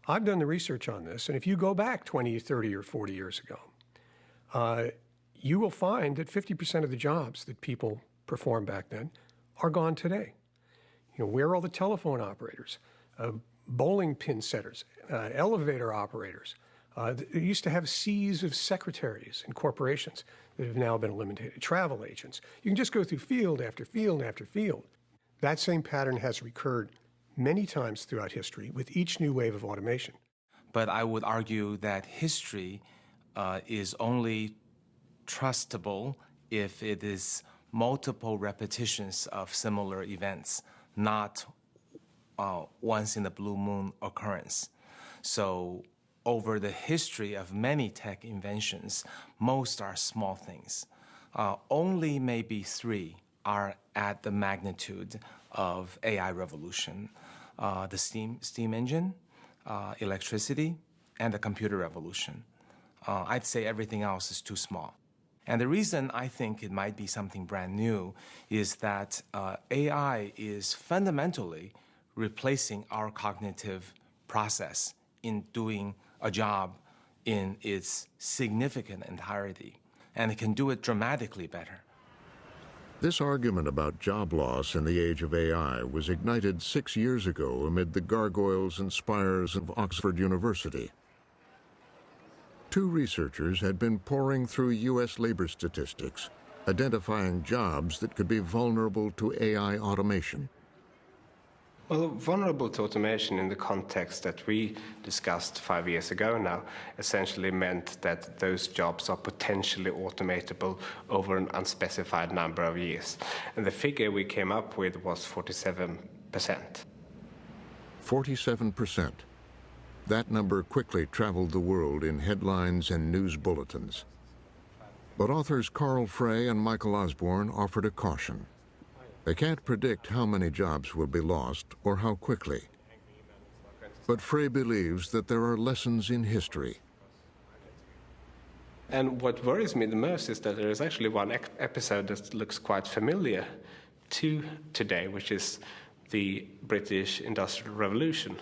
I've done the research on this, and if you go back 20, 30, or 40 years ago, you will find that 50% of the jobs that people performed back then are gone today. Where are all the telephone operators, bowling pin setters, elevator operators? They used to have seas of secretaries in corporations that have now been eliminated, travel agents. You can just go through field after field after field. That same pattern has recurred many times throughout history with each new wave of automation. But I would argue that history is only trustable if it is multiple repetitions of similar events, not once in a blue moon occurrence. So over the history of many tech inventions, most are small things. Only maybe 3 are at the magnitude of AI revolution. The steam engine, electricity, and the computer revolution. I'd say everything else is too small. And the reason I think it might be something brand new is that AI is fundamentally replacing our cognitive process in doing a job in its significant entirety. And it can do it dramatically better. This argument about job loss in the age of AI was ignited 6 years ago amid the gargoyles and spires of Oxford University. 2 researchers had been poring through U.S. labor statistics, identifying jobs that could be vulnerable to AI automation. Well, vulnerable to automation in the context that we discussed 5 years ago now essentially meant that those jobs are potentially automatable over an unspecified number of years. And the figure we came up with was 47%. 47%. That number quickly traveled the world in headlines and news bulletins. But authors Carl Frey and Michael Osborne offered a caution. They can't predict how many jobs will be lost or how quickly. But Frey believes that there are lessons in history. And what worries me the most is that there is actually one episode that looks quite familiar to today, which is the British Industrial Revolution,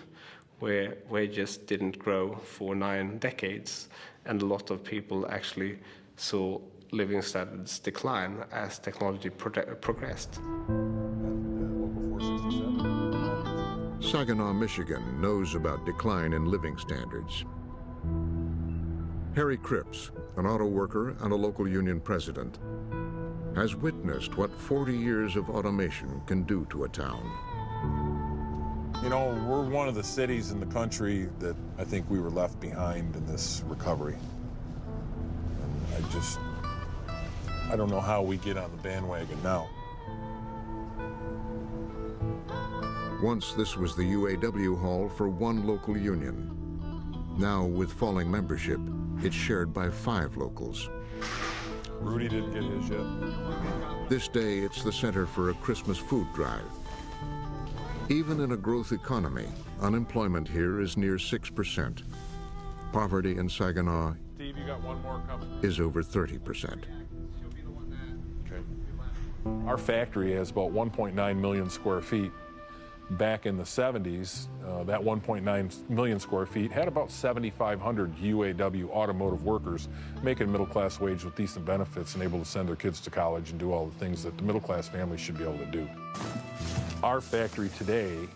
where wages didn't grow for 9 decades, and a lot of people actually saw living standards decline as technology progressed. Saginaw, Michigan knows about decline in living standards. Harry Cripps, an auto worker and a local union president, has witnessed what 40 years of automation can do to a town. You know, we're one of the cities in the country that I think we were left behind in this recovery. And I don't know how we get on the bandwagon now. Once this was the UAW hall for one local union. Now, with falling membership, it's shared by 5 locals. Rudy didn't get his yet. This day, it's the center for a Christmas food drive. Even in a growth economy, unemployment here is near 6%. Poverty in Saginaw Steve, you got one more coming. is over 30%. Okay. Our factory has about 1.9 million square feet. Back in the 70s, that 1.9 million square feet had about 7,500 UAW automotive workers making a middle-class wage with decent benefits and able to send their kids to college and do all the things that the middle-class family should be able to do. Our factory today,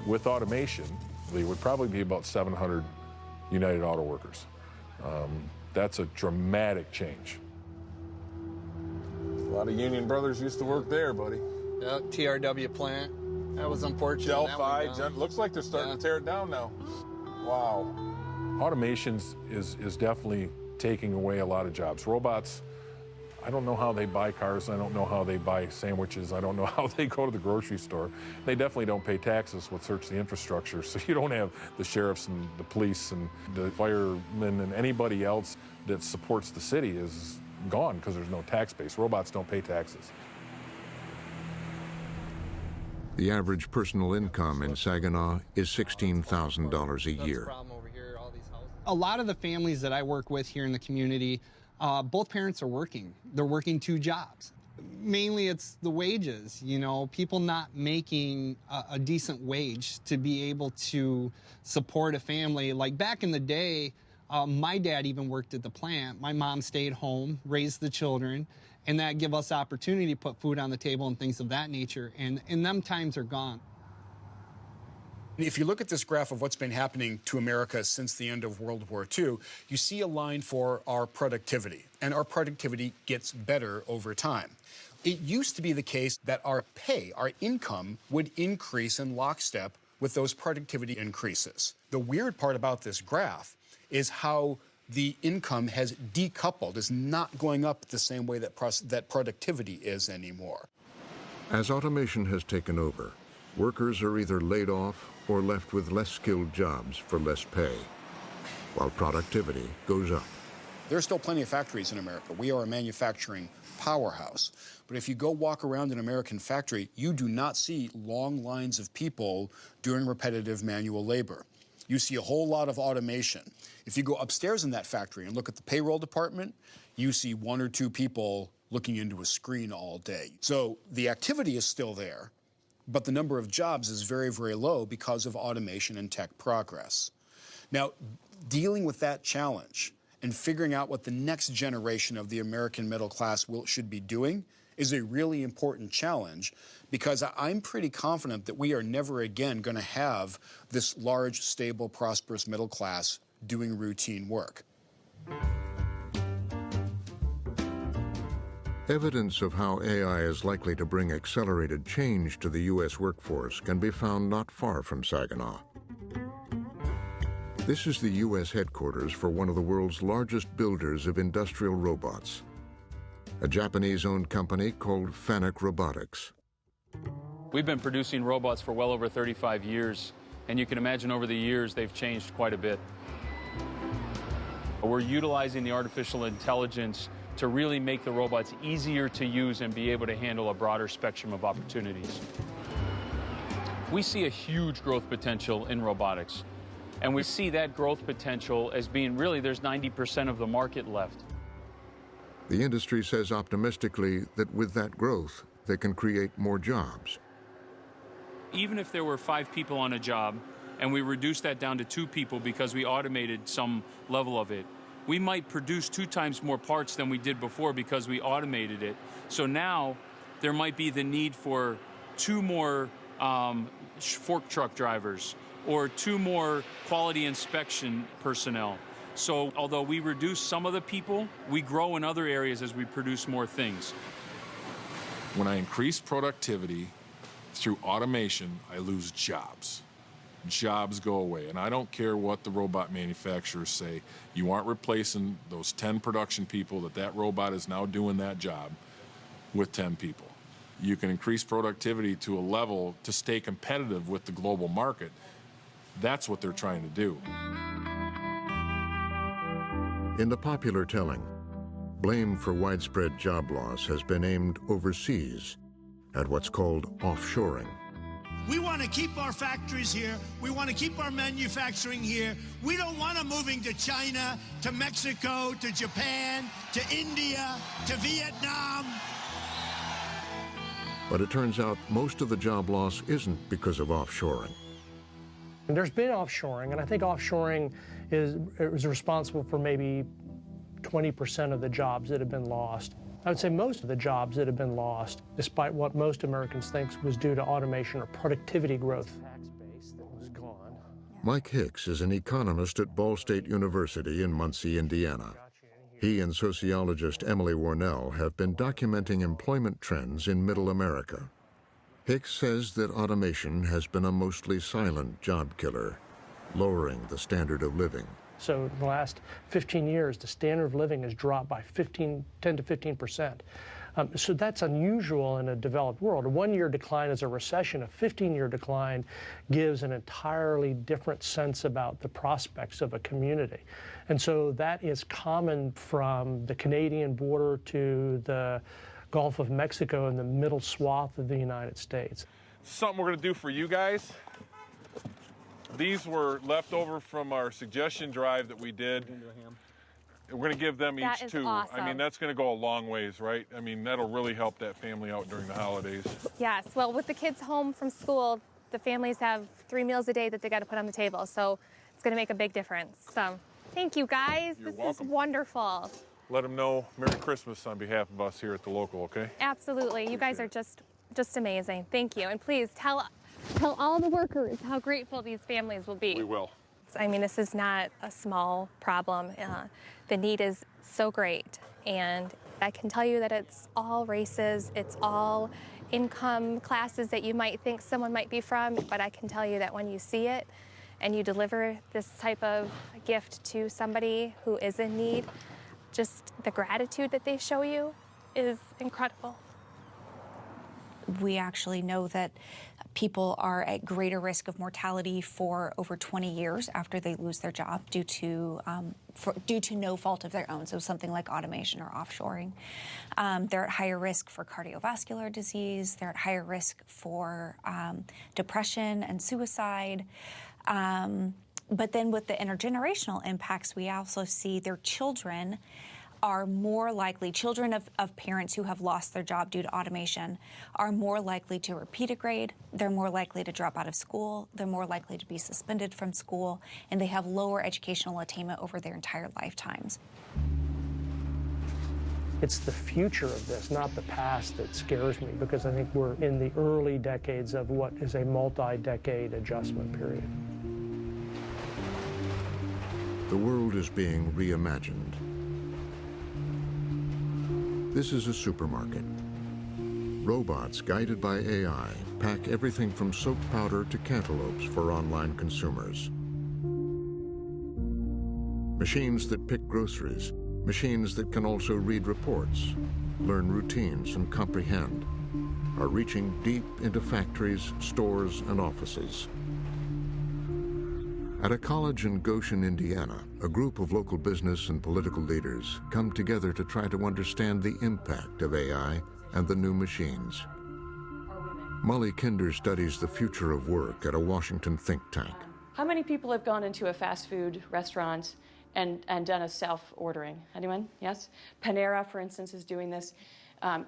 with automation, they would probably be about 700 United Auto Workers. That's a dramatic change. A lot of union brothers used to work there, buddy. Yeah, TRW plant. That was unfortunate. Delphi, looks like they're starting to tear it down now. Wow. Automation is definitely taking away a lot of jobs. Robots, I don't know how they buy cars. I don't know how they buy sandwiches. I don't know how they go to the grocery store. They definitely don't pay taxes with search the infrastructure. So you don't have the sheriffs and the police and the firemen and anybody else that supports the city is gone because there's no tax base. Robots don't pay taxes. The average personal income in Saginaw is $16,000 a year. A lot of the families that I work with here in the community, both parents are working. They're working 2 jobs. Mainly it's the wages, you know, people not making a decent wage to be able to support a family. Like back in the day, my dad even worked at the plant. My mom stayed home, raised the children, and that give us opportunity to put food on the table and things of that nature. And them times are gone. If you look at this graph of what's been happening to America since the end of World War II, you see a line for our productivity, and our productivity gets better over time. It used to be the case that our pay, our income, would increase in lockstep with those productivity increases. The weird part about this graph is how the income has decoupled, is not going up the same way that productivity is anymore. As automation has taken over, workers are either laid off or left with less skilled jobs for less pay, while productivity goes up. There are still plenty of factories in America. We are a manufacturing powerhouse. But if you go walk around an American factory, you do not see long lines of people doing repetitive manual labor. You see a whole lot of automation. If you go upstairs in that factory and look at the payroll department, you see 1 or 2 people looking into a screen all day. So the activity is still there, but the number of jobs is very, very low because of automation and tech progress. Now, dealing with that challenge and figuring out what the next generation of the American middle class should be doing is a really important challenge, because I'm pretty confident that we are never again going to have this large, stable, prosperous middle class doing routine work. Evidence of how AI is likely to bring accelerated change to the U.S. workforce can be found not far from Saginaw. This is the U.S. headquarters for one of the world's largest builders of industrial robots, a Japanese-owned company called Fanuc Robotics. We've been producing robots for well over 35 years, and you can imagine over the years they've changed quite a bit. We're utilizing the artificial intelligence to really make the robots easier to use and be able to handle a broader spectrum of opportunities. We see a huge growth potential in robotics. And we see that growth potential as being really, there's 90% of the market left. The industry says optimistically that with that growth, they can create more jobs. Even if there were 5 people on a job, and we reduced that down to 2 people because we automated some level of it, we might produce 2 times more parts than we did before because we automated it. So now there might be the need for 2 more fork truck drivers or 2 more quality inspection personnel. So although we reduce some of the people, we grow in other areas as we produce more things. When I increase productivity through automation, I lose jobs. Jobs go away. And I don't care what the robot manufacturers say. You aren't replacing those 10 production people that robot is now doing that job with 10 people. You can increase productivity to a level to stay competitive with the global market. That's what they're trying to do. In the popular telling, blame for widespread job loss has been aimed overseas at what's called offshoring. We want to keep our factories here. We want to keep our manufacturing here. We don't want them moving to China, to Mexico, to Japan, to India, to Vietnam. But it turns out most of the job loss isn't because of offshoring. There's been offshoring, and I think offshoring is responsible for maybe 20% of the jobs that have been lost. I would say most of the jobs that have been lost, despite what most Americans think was due to automation or productivity growth. Tax base that was gone. Mike Hicks is an economist at Ball State University in Muncie, Indiana. He and sociologist Emily Warnell have been documenting employment trends in Middle America. Hicks says that automation has been a mostly silent job killer, lowering the standard of living. So in the last 15 years, the standard of living has dropped by 10 to 15%. So that's unusual in a developed world. A 1-year decline is a recession. A 15-year decline gives an entirely different sense about the prospects of a community. And so that is common from the Canadian border to the Gulf of Mexico and the middle swath of the United States. Something we're going to do for you guys. These were left over from our suggestion drive that we did. We're going to give them each 2. Awesome. I mean, that's going to go a long ways, right? I mean, that'll really help that family out during the holidays. Yes, well, with the kids home from school, the families have 3 meals a day that they got to put on the table, so it's going to make a big difference. So, thank you guys. You're this welcome. Is wonderful. Let them know Merry Christmas on behalf of us here at the local, okay? Absolutely. You guys are just amazing. Thank you. And please tell all the workers how grateful these families will be. We will. I mean, this is not a small problem. The need is so great. And I can tell you that it's all races, it's all income classes that you might think someone might be from, but I can tell you that when you see it and you deliver this type of gift to somebody who is in need, just the gratitude that they show you is incredible. We actually know that people are at greater risk of mortality for over 20 years after they lose their job due to no fault of their own, so something like automation or offshoring. They're at higher risk for cardiovascular disease. They're at higher risk for depression and suicide. But then with the intergenerational impacts, we also see their children are more likely, children of parents who have lost their job due to automation are more likely to repeat a grade, they're more likely to drop out of school, they're more likely to be suspended from school, and they have lower educational attainment over their entire lifetimes. It's the future of this, not the past, that scares me, because I think we're in the early decades of what is a multi-decade adjustment period. The world is being reimagined. This is a supermarket. Robots guided by AI pack everything from soap powder to cantaloupes for online consumers. Machines that pick groceries, machines that can also read reports, learn routines, and comprehend, are reaching deep into factories, stores, and offices. At a college in Goshen, Indiana, a group of local business and political leaders come together to try to understand the impact of AI and the new machines. Molly Kinder studies the future of work at a Washington think tank. How many people have gone into a fast food restaurant and done a self-ordering? Anyone? Yes? Panera, for instance, is doing this.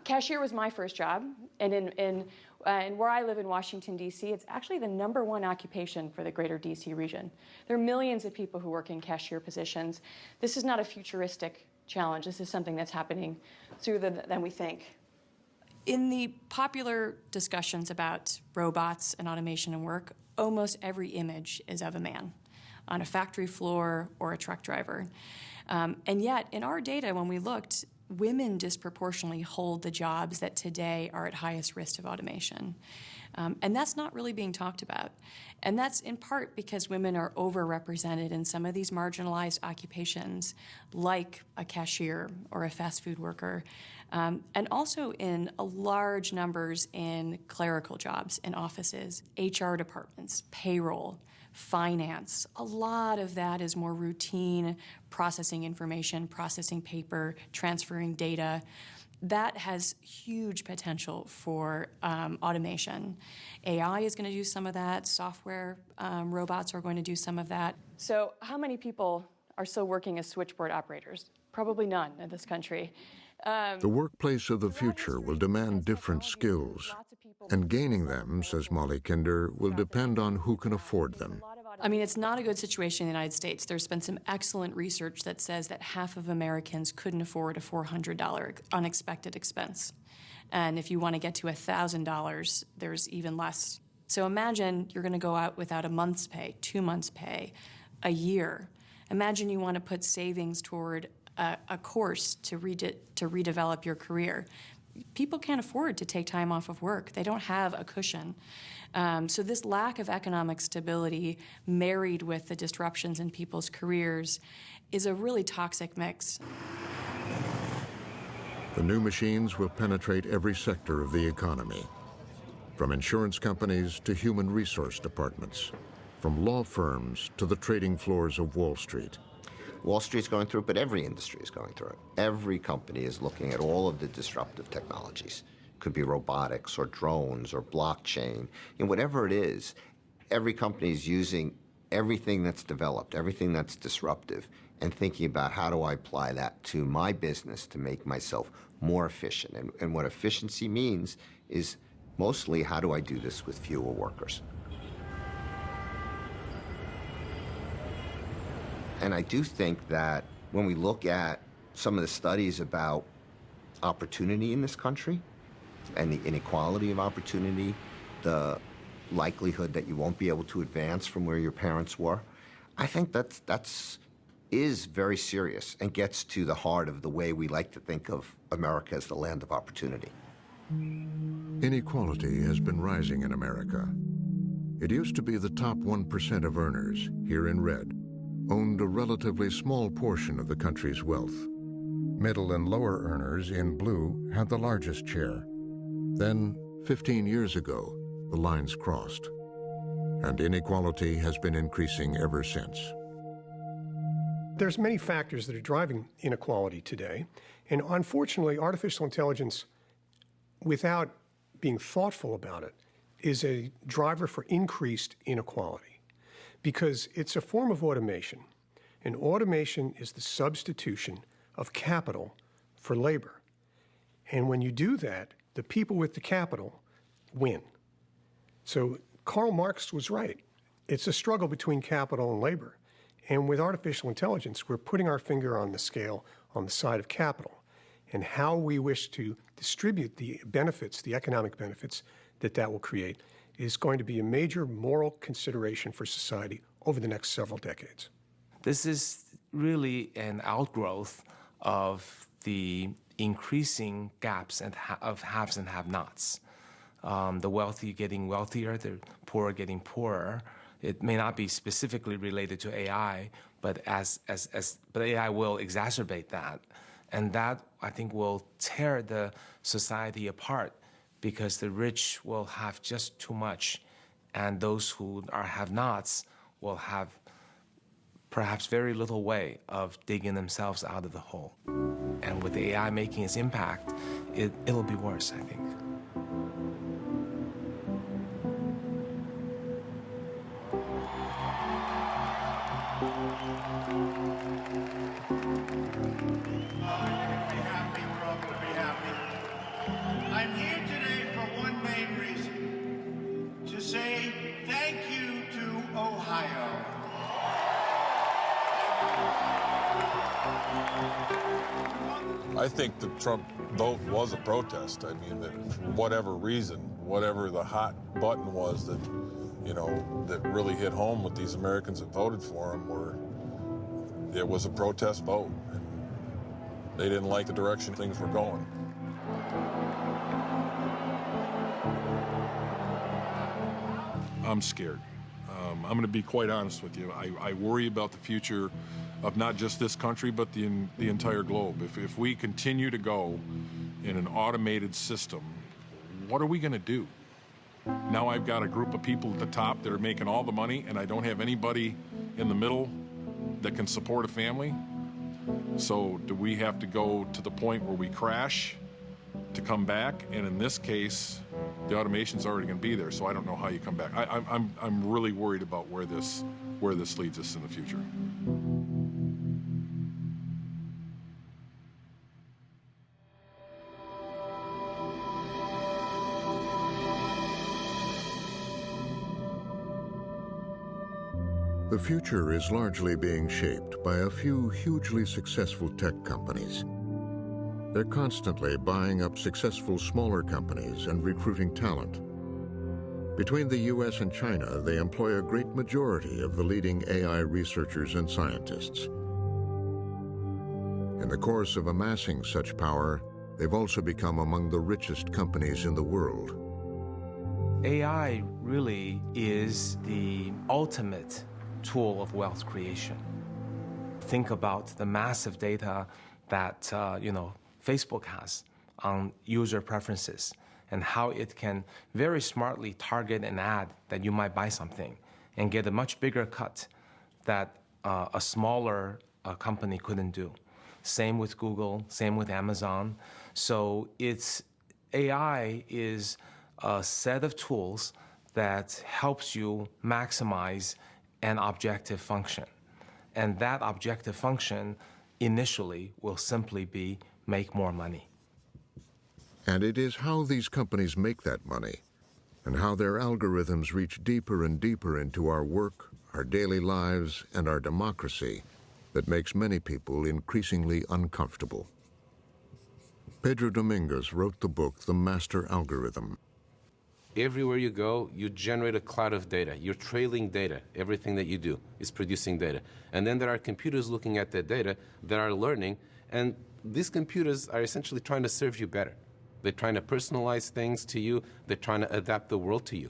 Cashier was my first job, and where I live in Washington, D.C., it's actually the #1 occupation for the greater D.C. region. There are millions of people who work in cashier positions. This is not a futuristic challenge. This is something that's happening sooner than we think. In the popular discussions about robots and automation and work, almost every image is of a man on a factory floor or a truck driver. And yet, in our data, when we looked, women disproportionately hold the jobs that today are at highest risk of automation. And that's not really being talked about. And that's in part because women are overrepresented in some of these marginalized occupations, like a cashier or a fast food worker, and also in large numbers in clerical jobs in offices, HR departments, payroll, finance. A lot of that is more routine processing information, processing paper, transferring data. That has huge potential for automation. AI is going to do some of that. Software robots are going to do some of that. So how many people are still working as switchboard operators? Probably none in this country. The workplace of the future will demand different skills, and gaining them, says Molly Kinder, will depend on who can afford them. I mean, it's not a good situation in the United States. There's been some excellent research that says that half of Americans couldn't afford a $400 unexpected expense. And if you want to get to $1,000, there's even less. So imagine you're going to go out without a month's pay, 2 months' pay, a year. Imagine you want to put savings toward a course to redevelop your career. People can't afford to take time off of work. They don't have a cushion. So this lack of economic stability married with the disruptions in people's careers is a really toxic mix. The new machines will penetrate every sector of the economy, from insurance companies to human resource departments, from law firms to the trading floors of Wall Street. Wall Street's going through it, but every industry is going through it. Every company is looking at all of the disruptive technologies. Could be robotics or drones or blockchain. And whatever it is, every company is using everything that's developed, everything that's disruptive, and thinking about how do I apply that to my business to make myself more efficient. And what efficiency means is mostly how do I do this with fewer workers. And I do think that when we look at some of the studies about opportunity in this country and the inequality of opportunity, the likelihood that you won't be able to advance from where your parents were, I think that's very serious and gets to the heart of the way we like to think of America as the land of opportunity. Inequality has been rising in America. It used to be the top 1% of earners, here in red, owned a relatively small portion of the country's wealth. Middle and lower earners in blue had the largest share. Then, 15 years ago, the lines crossed, and inequality has been increasing ever since. There's many factors that are driving inequality today, and unfortunately, artificial intelligence, without being thoughtful about it, is a driver for increased inequality. Because it's a form of automation, and automation is the substitution of capital for labor. And when you do that, the people with the capital win. So Karl Marx was right. It's a struggle between capital and labor. And with artificial intelligence, we're putting our finger on the scale on the side of capital, and how we wish to distribute the benefits, the economic benefits that will create, is going to be a major moral consideration for society over the next several decades. This is really an outgrowth of the increasing gaps of haves and have-nots. The wealthy getting wealthier, the poor getting poorer. It may not be specifically related to AI, but but AI will exacerbate that, and that I think will tear the society apart, because the rich will have just too much, and those who are have-nots will have perhaps very little way of digging themselves out of the hole. And with AI making its impact, it'll be worse, I think. I think the Trump vote was a protest. I mean, that for whatever reason, whatever the hot button was that, that really hit home with these Americans that voted for him, it was a protest vote. And they didn't like the direction things were going. I'm scared. I'm going to be quite honest with you. I worry about the future of not just this country, but the entire globe. If we continue to go in an automated system, what are we going to do? Now I've got a group of people at the top that are making all the money, and I don't have anybody in the middle that can support a family. So do we have to go to the point where we crash to come back? And in this case, the automation's already going to be there, so I don't know how you come back. I'm really worried about where this leads us in the future. The future is largely being shaped by a few hugely successful tech companies. They're constantly buying up successful smaller companies and recruiting talent. Between the US and China, they employ a great majority of the leading AI researchers and scientists. In the course of amassing such power, they've also become among the richest companies in the world. AI really is the ultimate tool of wealth creation. Think about the massive data that Facebook has on user preferences and how it can very smartly target an ad that you might buy something and get a much bigger cut that a smaller company couldn't do. Same with Google, same with Amazon. So AI is a set of tools that helps you maximize an objective function. And that objective function initially will simply be make more money. And it is how these companies make that money and how their algorithms reach deeper and deeper into our work, our daily lives, and our democracy that makes many people increasingly uncomfortable. Pedro Domingos wrote the book, The Master Algorithm. Everywhere you go, you generate a cloud of data. You're trailing data. Everything that you do is producing data. And then there are computers looking at that data that are learning, and these computers are essentially trying to serve you better. They're trying to personalize things to you. They're trying to adapt the world to you.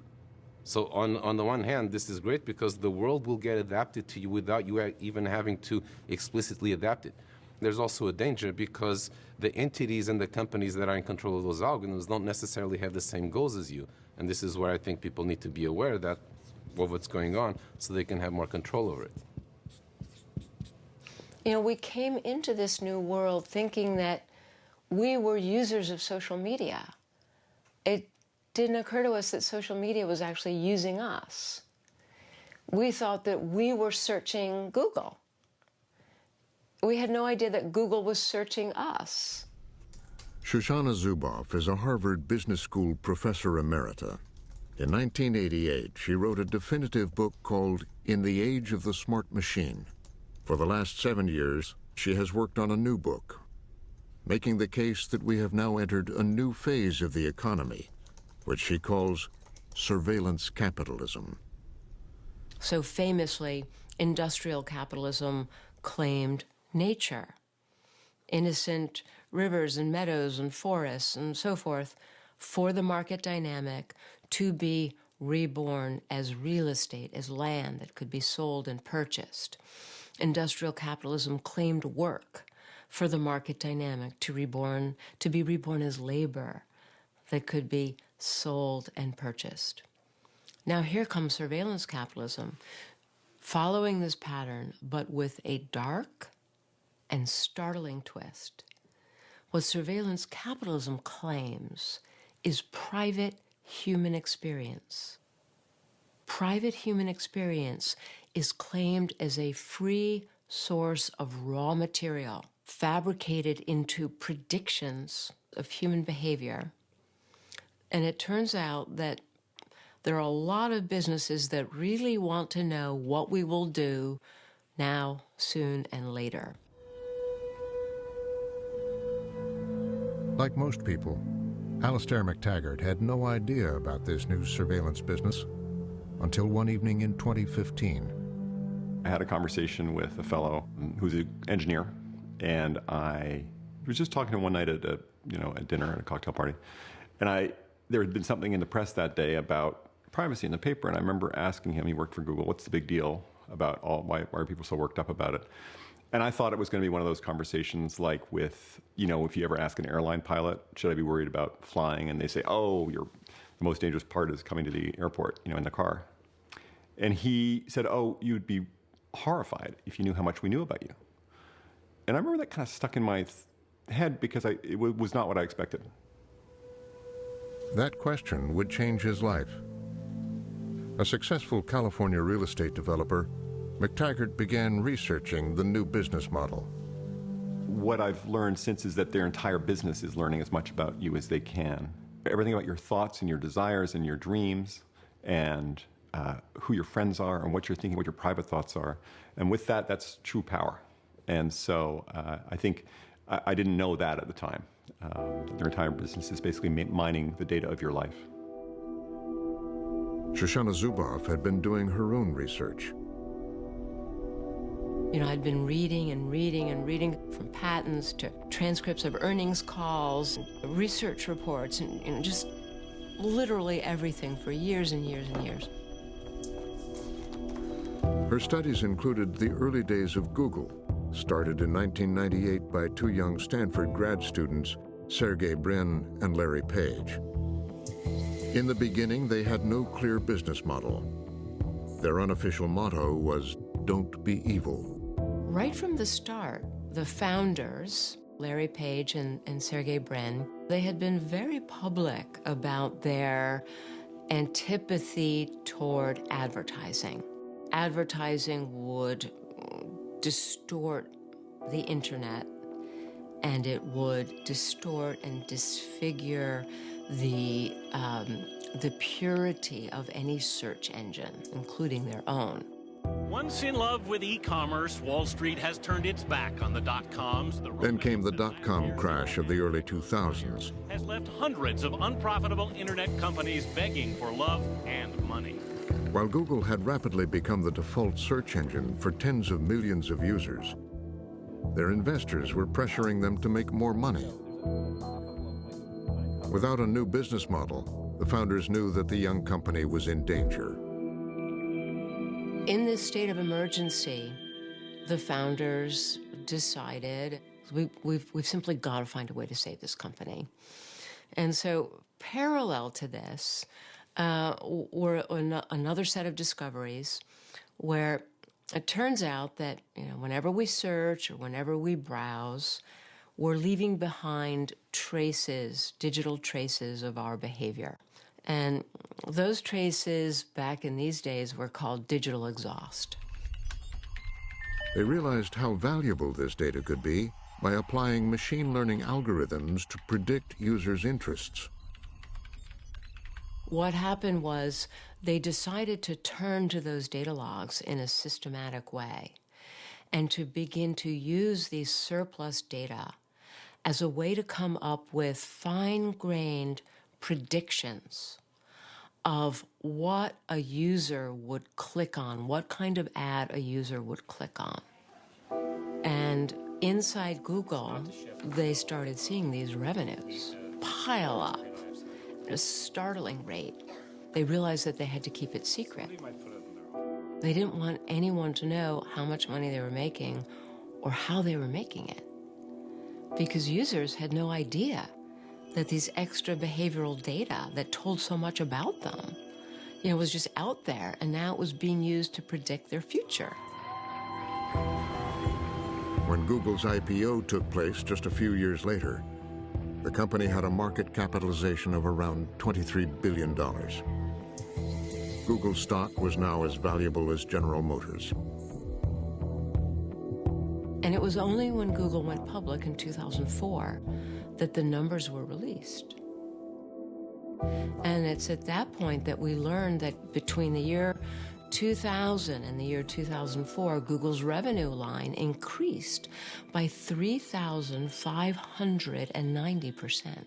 So on the one hand, this is great because the world will get adapted to you without you even having to explicitly adapt it. There's also a danger because the entities and the companies that are in control of those algorithms don't necessarily have the same goals as you. And this is where I think people need to be aware of what's going on so they can have more control over it. We came into this new world thinking that we were users of social media. It didn't occur to us that social media was actually using us. We thought that we were searching Google. We had no idea that Google was searching us. Shoshana Zuboff is a Harvard Business School professor emerita. In 1988, she wrote a definitive book called In the Age of the Smart Machine. For the last 7 years, she has worked on a new book, making the case that we have now entered a new phase of the economy, which she calls surveillance capitalism. So famously, industrial capitalism claimed nature, innocent rivers and meadows and forests and so forth, for the market dynamic to be reborn as real estate, as land that could be sold and purchased. Industrial capitalism claimed work for the market dynamic to be reborn as labor that could be sold and purchased. Now here comes surveillance capitalism, following this pattern, but with a dark and startling twist. What surveillance capitalism claims is private human experience. Private human experience is claimed as a free source of raw material, fabricated into predictions of human behavior. And it turns out that there are a lot of businesses that really want to know what we will do now, soon, and later. Like most people, Alastair McTaggart had no idea about this new surveillance business until one evening in 2015. I had a conversation with a fellow who's an engineer, and I was just talking to him one night at dinner at a cocktail party, and there had been something in the press that day about privacy in the paper, and I remember asking him, he worked for Google, what's the big deal about why are people so worked up about it? And I thought it was going to be one of those conversations like with, if you ever ask an airline pilot, should I be worried about flying? And they say, oh, the most dangerous part is coming to the airport, in the car. And he said, oh, you'd be horrified if you knew how much we knew about you. And I remember that kind of stuck in my head because it was not what I expected. That question would change his life. A successful California real estate developer, McTaggart began researching the new business model. What I've learned since is that their entire business is learning as much about you as they can. Everything about your thoughts and your desires and your dreams and who your friends are and what you're thinking, what your private thoughts are. And with that, that's true power. And so I think I didn't know that at the time. Their entire business is basically mining the data of your life. Shoshana Zuboff had been doing her own research. I'd been reading and reading and reading, from patents to transcripts of earnings calls, and research reports, and just literally everything for years and years and years. Her studies included the early days of Google, started in 1998 by two young Stanford grad students, Sergey Brin and Larry Page. In the beginning, they had no clear business model. Their unofficial motto was, "Don't be evil." Right from the start, the founders, Larry Page and Sergey Brin, they had been very public about their antipathy toward advertising. Advertising would distort the internet, and it would distort and disfigure the purity of any search engine, including their own. Once in love with e-commerce, Wall Street has turned its back on the dot-coms. Then came the dot-com crash of the early 2000s. Has left hundreds of unprofitable internet companies begging for love and money. While Google had rapidly become the default search engine for tens of millions of users, their investors were pressuring them to make more money. Without a new business model, the founders knew that the young company was in danger. In this state of emergency, the founders decided we've simply got to find a way to save this company. And so parallel to this were another set of discoveries where it turns out that whenever we search or whenever we browse, we're leaving behind traces, digital traces of our behavior. And those traces back in these days were called digital exhaust. They realized how valuable this data could be by applying machine learning algorithms to predict users' interests. What happened was they decided to turn to those data logs in a systematic way and to begin to use these surplus data as a way to come up with fine-grained predictions of what a user would click on, what kind of ad a user would click on. And inside Google, they started seeing these revenues pile up at a startling rate. They realized that they had to keep it secret. They didn't want anyone to know how much money they were making or how they were making it, because users had no idea that these extra behavioral data that told so much about them, was just out there, and now it was being used to predict their future. When Google's IPO took place just a few years later, the company had a market capitalization of around $23 billion. Google's stock was now as valuable as General Motors. And it was only when Google went public in 2004 that the numbers were released. And it's at that point that we learned that between the year 2000, in the year 2004, Google's revenue line increased by 3,590%.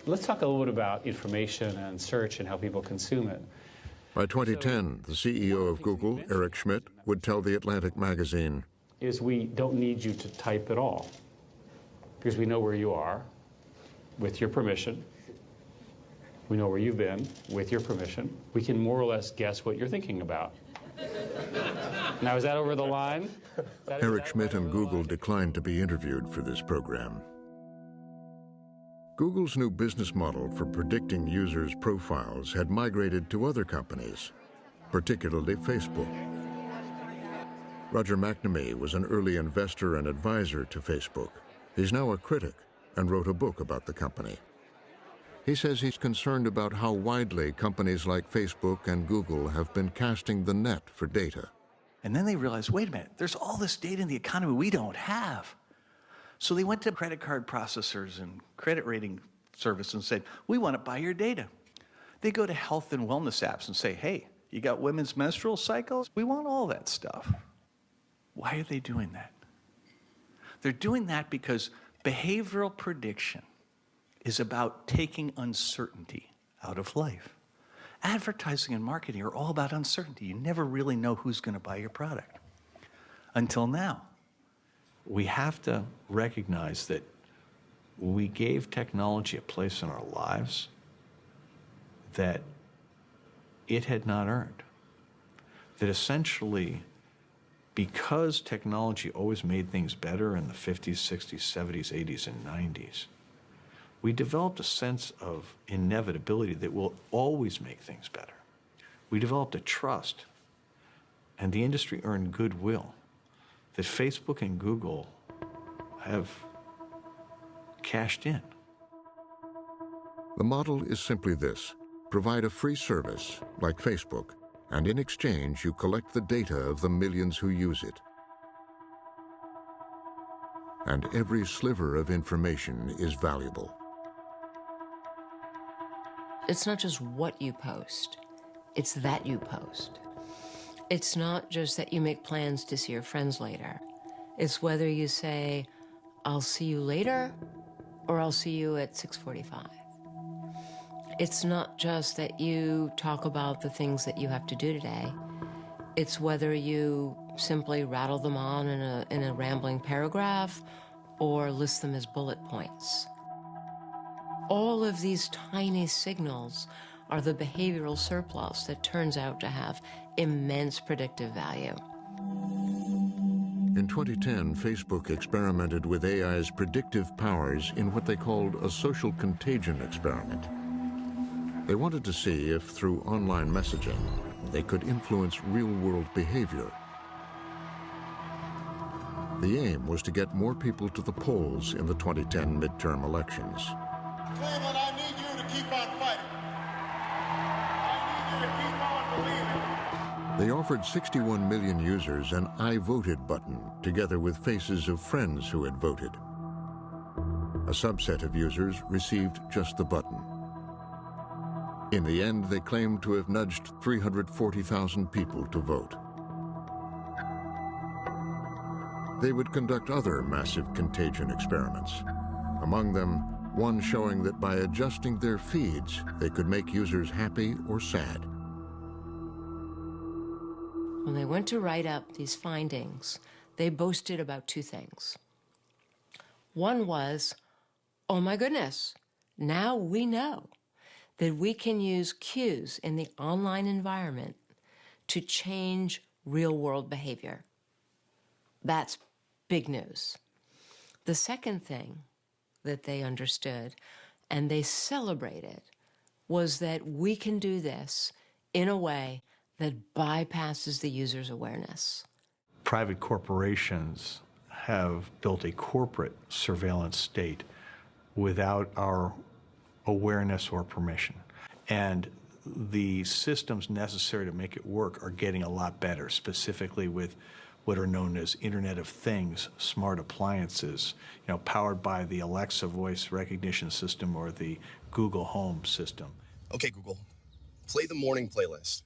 Let's talk a little bit about information and search and how people consume it. By 2010, the CEO of Google, Eric Schmidt, would tell The Atlantic magazine, is we don't need you to type at all, because we know where you are, with your permission. We know where you've been, with your permission. We can more or less guess what you're thinking about. Now, is that over the line? Eric Schmidt and Google declined to be interviewed for this program. Google's new business model for predicting users' profiles had migrated to other companies, particularly Facebook. Roger McNamee was an early investor and advisor to Facebook. He's now a critic and wrote a book about the company. He says he's concerned about how widely companies like Facebook and Google have been casting the net for data. And then they realized, wait a minute, there's all this data in the economy we don't have. So they went to credit card processors and credit rating service and said, we want to buy your data. They go to health and wellness apps and say, hey, you got women's menstrual cycles? We want all that stuff. Why are they doing that? They're doing that because behavioral prediction is about taking uncertainty out of life. Advertising and marketing are all about uncertainty. You never really know who's going to buy your product. Until now. We have to recognize that we gave technology a place in our lives that it had not earned. That essentially, because technology always made things better in the 50s, 60s, 70s, 80s, and 90s, we developed a sense of inevitability that will always make things better. We developed a trust, and the industry earned goodwill that Facebook and Google have cashed in. The model is simply this: provide a free service, like Facebook, and in exchange you collect the data of the millions who use it. And every sliver of information is valuable. It's not just what you post, it's that you post. It's not just that you make plans to see your friends later. It's whether you say, I'll see you later, or I'll see you at 6:45. It's not just that you talk about the things that you have to do today. It's whether you simply rattle them on in a rambling paragraph or list them as bullet points. All of these tiny signals are the behavioral surplus that turns out to have immense predictive value. In 2010, Facebook experimented with AI's predictive powers in what they called a social contagion experiment. They wanted to see if, through online messaging, they could influence real-world behavior. The aim was to get more people to the polls in the 2010 midterm elections. Cleveland, I need you to keep on fighting. I need you to keep on believing. They offered 61 million users an I voted button, together with faces of friends who had voted. A subset of users received just the button. In the end, they claimed to have nudged 340,000 people to vote. They would conduct other massive contagion experiments. Among them, one showing that by adjusting their feeds, they could make users happy or sad. When they went to write up these findings, they boasted about two things. One was, oh my goodness, now we know that we can use cues in the online environment to change real-world behavior. That's big news. The second thing that they understood and they celebrated was that we can do this in a way that bypasses the user's awareness. Private corporations have built a corporate surveillance state without our awareness or permission. And the systems necessary to make it work are getting a lot better, specifically with what are known as Internet of Things, smart appliances, powered by the Alexa voice recognition system or the Google Home system. Okay, Google, play the morning playlist.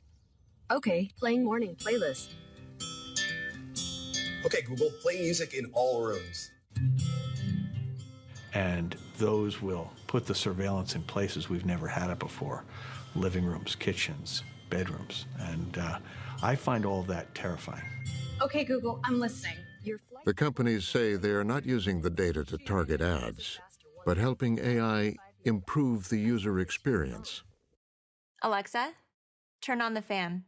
Okay, playing morning playlist. Okay, Google, play music in all rooms. And those will put the surveillance in places we've never had it before. Living rooms, kitchens, bedrooms. And I find all of that terrifying. Okay, Google, I'm listening. The companies say they are not using the data to target ads, but helping AI improve the user experience. Alexa, turn on the fan.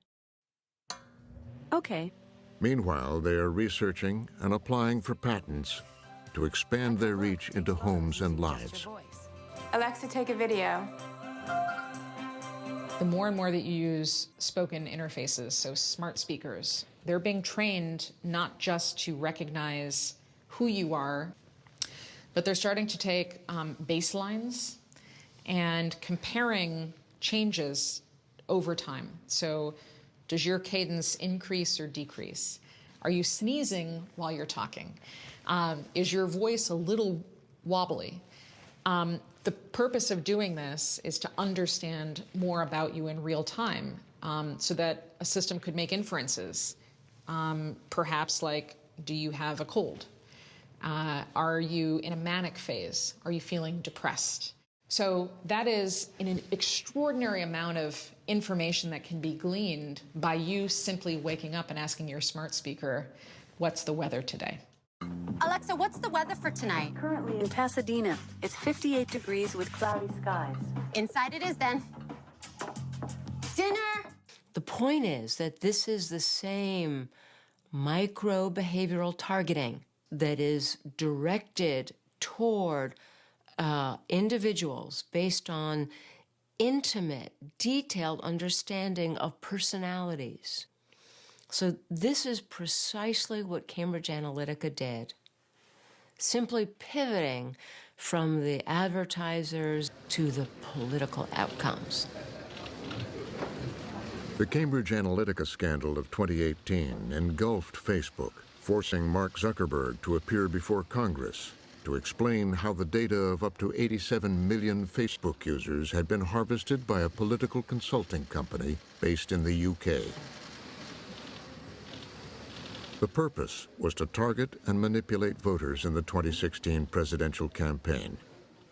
Okay. Meanwhile, they are researching and applying for patents to expand their reach into homes and lives. Alexa, take a video. The more and more that you use spoken interfaces, so smart speakers, they're being trained not just to recognize who you are, but they're starting to take baselines and comparing changes over time. So does your cadence increase or decrease? Are you sneezing while you're talking? Is your voice a little wobbly? The purpose of doing this is to understand more about you in real time so that a system could make inferences. Perhaps like, do you have a cold? Are you in a manic phase? Are you feeling depressed? So that is an extraordinary amount of information that can be gleaned by you simply waking up and asking your smart speaker, what's the weather today? Alexa, what's the weather for tonight? Currently in Pasadena, it's 58 degrees with cloudy skies. Inside it is then. Dinner! The point is that this is the same micro-behavioral targeting that is directed toward individuals based on intimate, detailed understanding of personalities. So this is precisely what Cambridge Analytica did, simply pivoting from the advertisers to the political outcomes. The Cambridge Analytica scandal of 2018 engulfed Facebook, forcing Mark Zuckerberg to appear before Congress to explain how the data of up to 87 million Facebook users had been harvested by a political consulting company based in the UK. The purpose was to target and manipulate voters in the 2016 presidential campaign,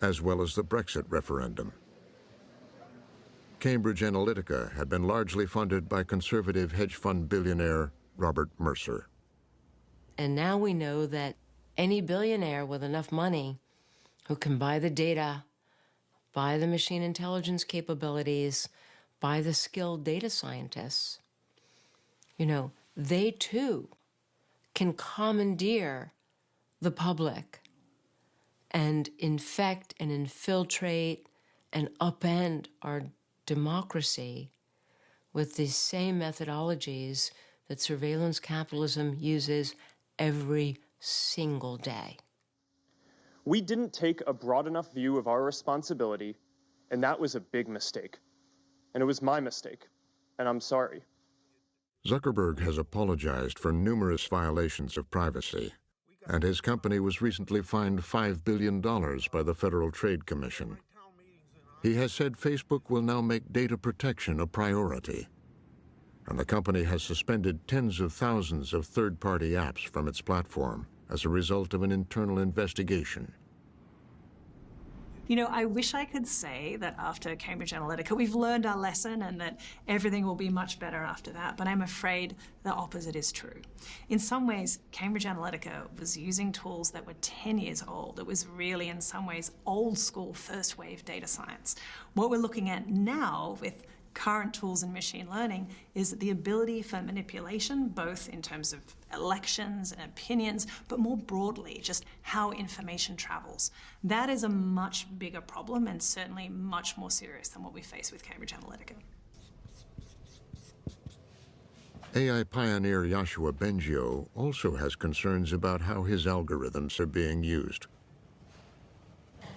as well as the Brexit referendum. Cambridge Analytica had been largely funded by conservative hedge fund billionaire Robert Mercer. And now we know that any billionaire with enough money who can buy the data, buy the machine intelligence capabilities, buy the skilled data scientists, they too can commandeer the public and infect and infiltrate and upend our democracy with the same methodologies that surveillance capitalism uses every single day. We didn't take a broad enough view of our responsibility, and that was a big mistake. And it was my mistake, and I'm sorry. Zuckerberg has apologized for numerous violations of privacy, and his company was recently fined $5 billion by the Federal Trade Commission. He has said Facebook will now make data protection a priority, and the company has suspended tens of thousands of third-party apps from its platform as a result of an internal investigation. I wish I could say that after Cambridge Analytica, we've learned our lesson and that everything will be much better after that, but I'm afraid the opposite is true. In some ways, Cambridge Analytica was using tools that were 10 years old. It was really, in some ways, old school first wave data science. What we're looking at now with current tools in machine learning is the ability for manipulation, both in terms of elections and opinions, but more broadly, just how information travels. That is a much bigger problem and certainly much more serious than what we face with Cambridge Analytica. AI pioneer Yoshua Bengio also has concerns about how his algorithms are being used.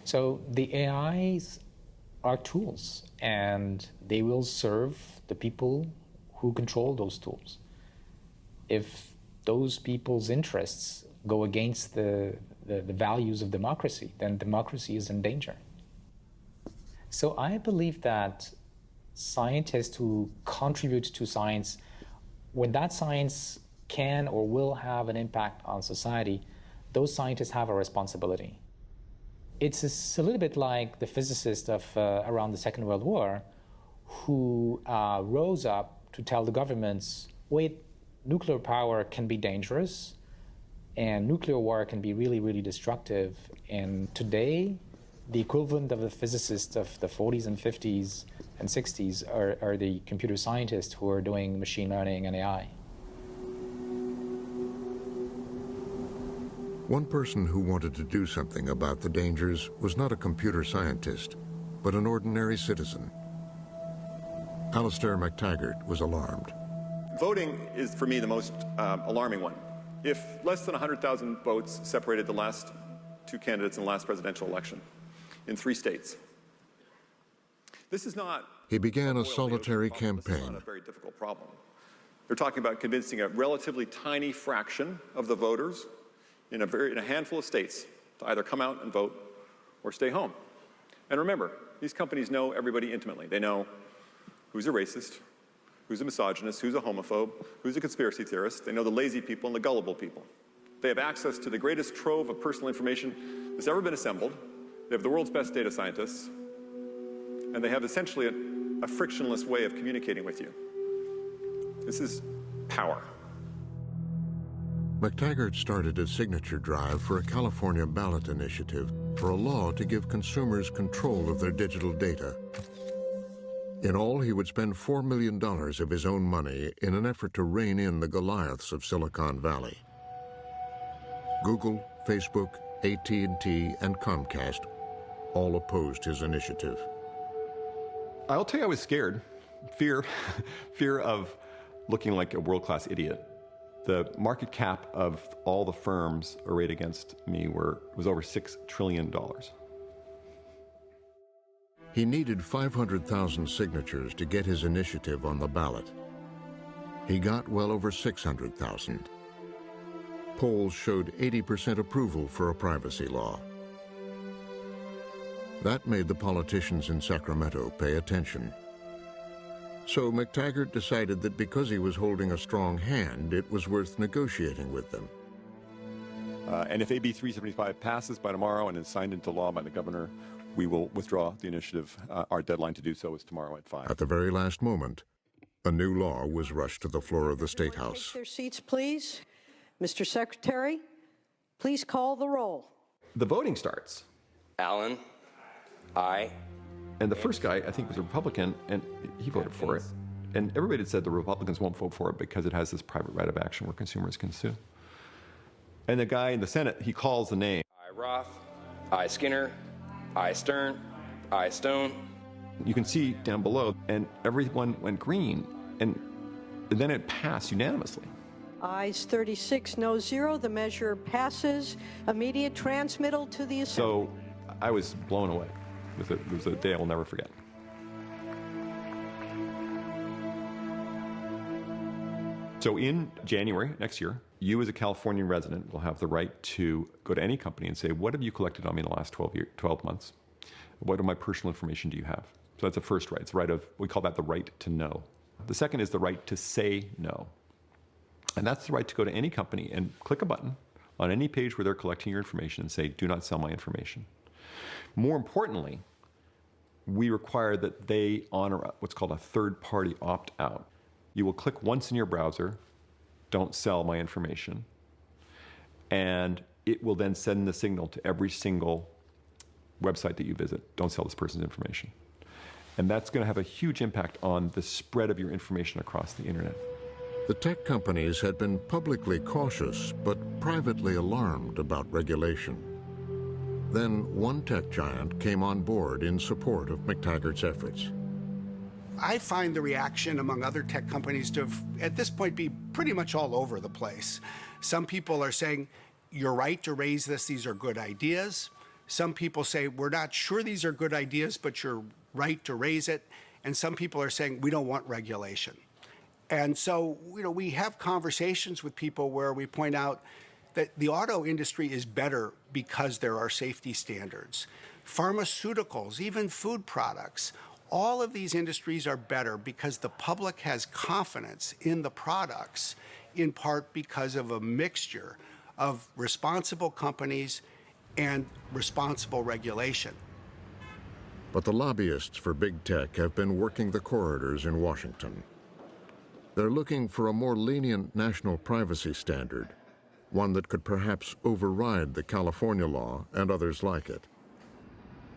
So the AIs are tools, and they will serve the people who control those tools. If those people's interests go against the values of democracy, then democracy is in danger. So I believe that scientists who contribute to science, when that science can or will have an impact on society, those scientists have a responsibility. It's a little bit like the physicists of around the Second World War who rose up to tell the governments, wait, nuclear power can be dangerous and nuclear war can be really, really destructive. And today, the equivalent of the physicists of the 40s and 50s and 60s are the computer scientists who are doing machine learning and AI. One person who wanted to do something about the dangers was not a computer scientist, but an ordinary citizen. Alistair McTaggart was alarmed. Voting is, for me, the most alarming one. If less than 100,000 votes separated the last two candidates in the last presidential election in 3 states, this is not... He began a solitary campaign. This is not a very difficult problem. They're talking about convincing a relatively tiny fraction of the voters in a handful of states to either come out and vote or stay home. And remember, these companies know everybody intimately. They know who's a racist, who's a misogynist, who's a homophobe, who's a conspiracy theorist. They know the lazy people and the gullible people. They have access to the greatest trove of personal information that's ever been assembled. They have the world's best data scientists. And they have essentially a frictionless way of communicating with you. This is power. McTaggart started a signature drive for a California ballot initiative for a law to give consumers control of their digital data. In all, he would spend $4 million of his own money in an effort to rein in the Goliaths of Silicon Valley. Google, Facebook, AT&T, and Comcast all opposed his initiative. I'll tell you I was scared. Fear of looking like a world-class idiot. The market cap of all the firms arrayed against me was over $6 trillion. He needed 500,000 signatures to get his initiative on the ballot. He got well over 600,000. Polls showed 80% approval for a privacy law. That made the politicians in Sacramento pay attention. So McTaggart decided that because he was holding a strong hand, it was worth negotiating with them. And if AB 375 passes by tomorrow and is signed into law by the governor, we will withdraw the initiative. Our deadline to do so is tomorrow at 5. At the very last moment, a new law was rushed to the floor of the State House. Take their seats, please. Mr. Secretary, please call the roll. The voting starts. Allen, aye. And the first guy, I think, was a Republican, and he voted for it. And everybody had said the Republicans won't vote for it because it has this private right of action where consumers can sue. And the guy in the Senate, he calls the name. Aye Roth, aye Skinner, aye Stern, aye Stone. You can see down below, and everyone went green, and then it passed unanimously. Ayes 36, no 0. The measure passes. Immediate transmittal to the Assembly. So I was blown away. It was a day I will never forget. So in January next year, you as a Californian resident will have the right to go to any company and say, what have you collected on me in the last 12 months? What of my personal information do you have? So that's the first right. It's the right of, we call that the right to know. The second is the right to say no. And that's the right to go to any company and click a button on any page where they're collecting your information and say, do not sell my information. More importantly, we require that they honor what's called a third-party opt-out. You will click once in your browser, don't sell my information, and it will then send the signal to every single website that you visit, don't sell this person's information. And that's going to have a huge impact on the spread of your information across the internet. The tech companies had been publicly cautious, but privately alarmed about regulation. Then one tech giant came on board in support of McTaggart's efforts. I find the reaction among other tech companies to, at this point, be pretty much all over the place. Some people are saying, you're right to raise this, these are good ideas. Some people say, we're not sure these are good ideas, but you're right to raise it. And some people are saying, we don't want regulation. And so, we have conversations with people where we point out that the auto industry is better because there are safety standards. Pharmaceuticals, even food products, all of these industries are better because the public has confidence in the products, in part because of a mixture of responsible companies and responsible regulation. But the lobbyists for big tech have been working the corridors in Washington. They're looking for a more lenient national privacy standard, one that could perhaps override the California law and others like it.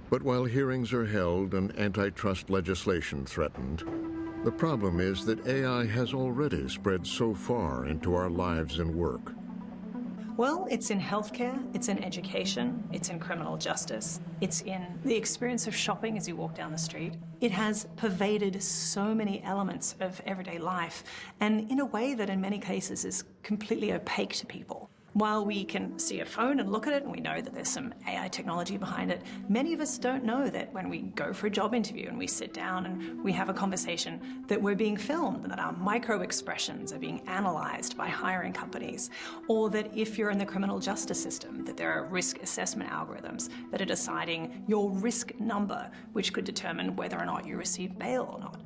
But while hearings are held and antitrust legislation threatened, the problem is that AI has already spread so far into our lives and work. Well, it's in healthcare, it's in education, it's in criminal justice, it's in the experience of shopping as you walk down the street. It has pervaded so many elements of everyday life, and in a way that in many cases is completely opaque to people. While we can see a phone and look at it and we know that there's some AI technology behind it, many of us don't know that when we go for a job interview and we sit down and we have a conversation that we're being filmed and that our micro expressions are being analysed by hiring companies, or that if you're in the criminal justice system, that there are risk assessment algorithms that are deciding your risk number, which could determine whether or not you receive bail or not.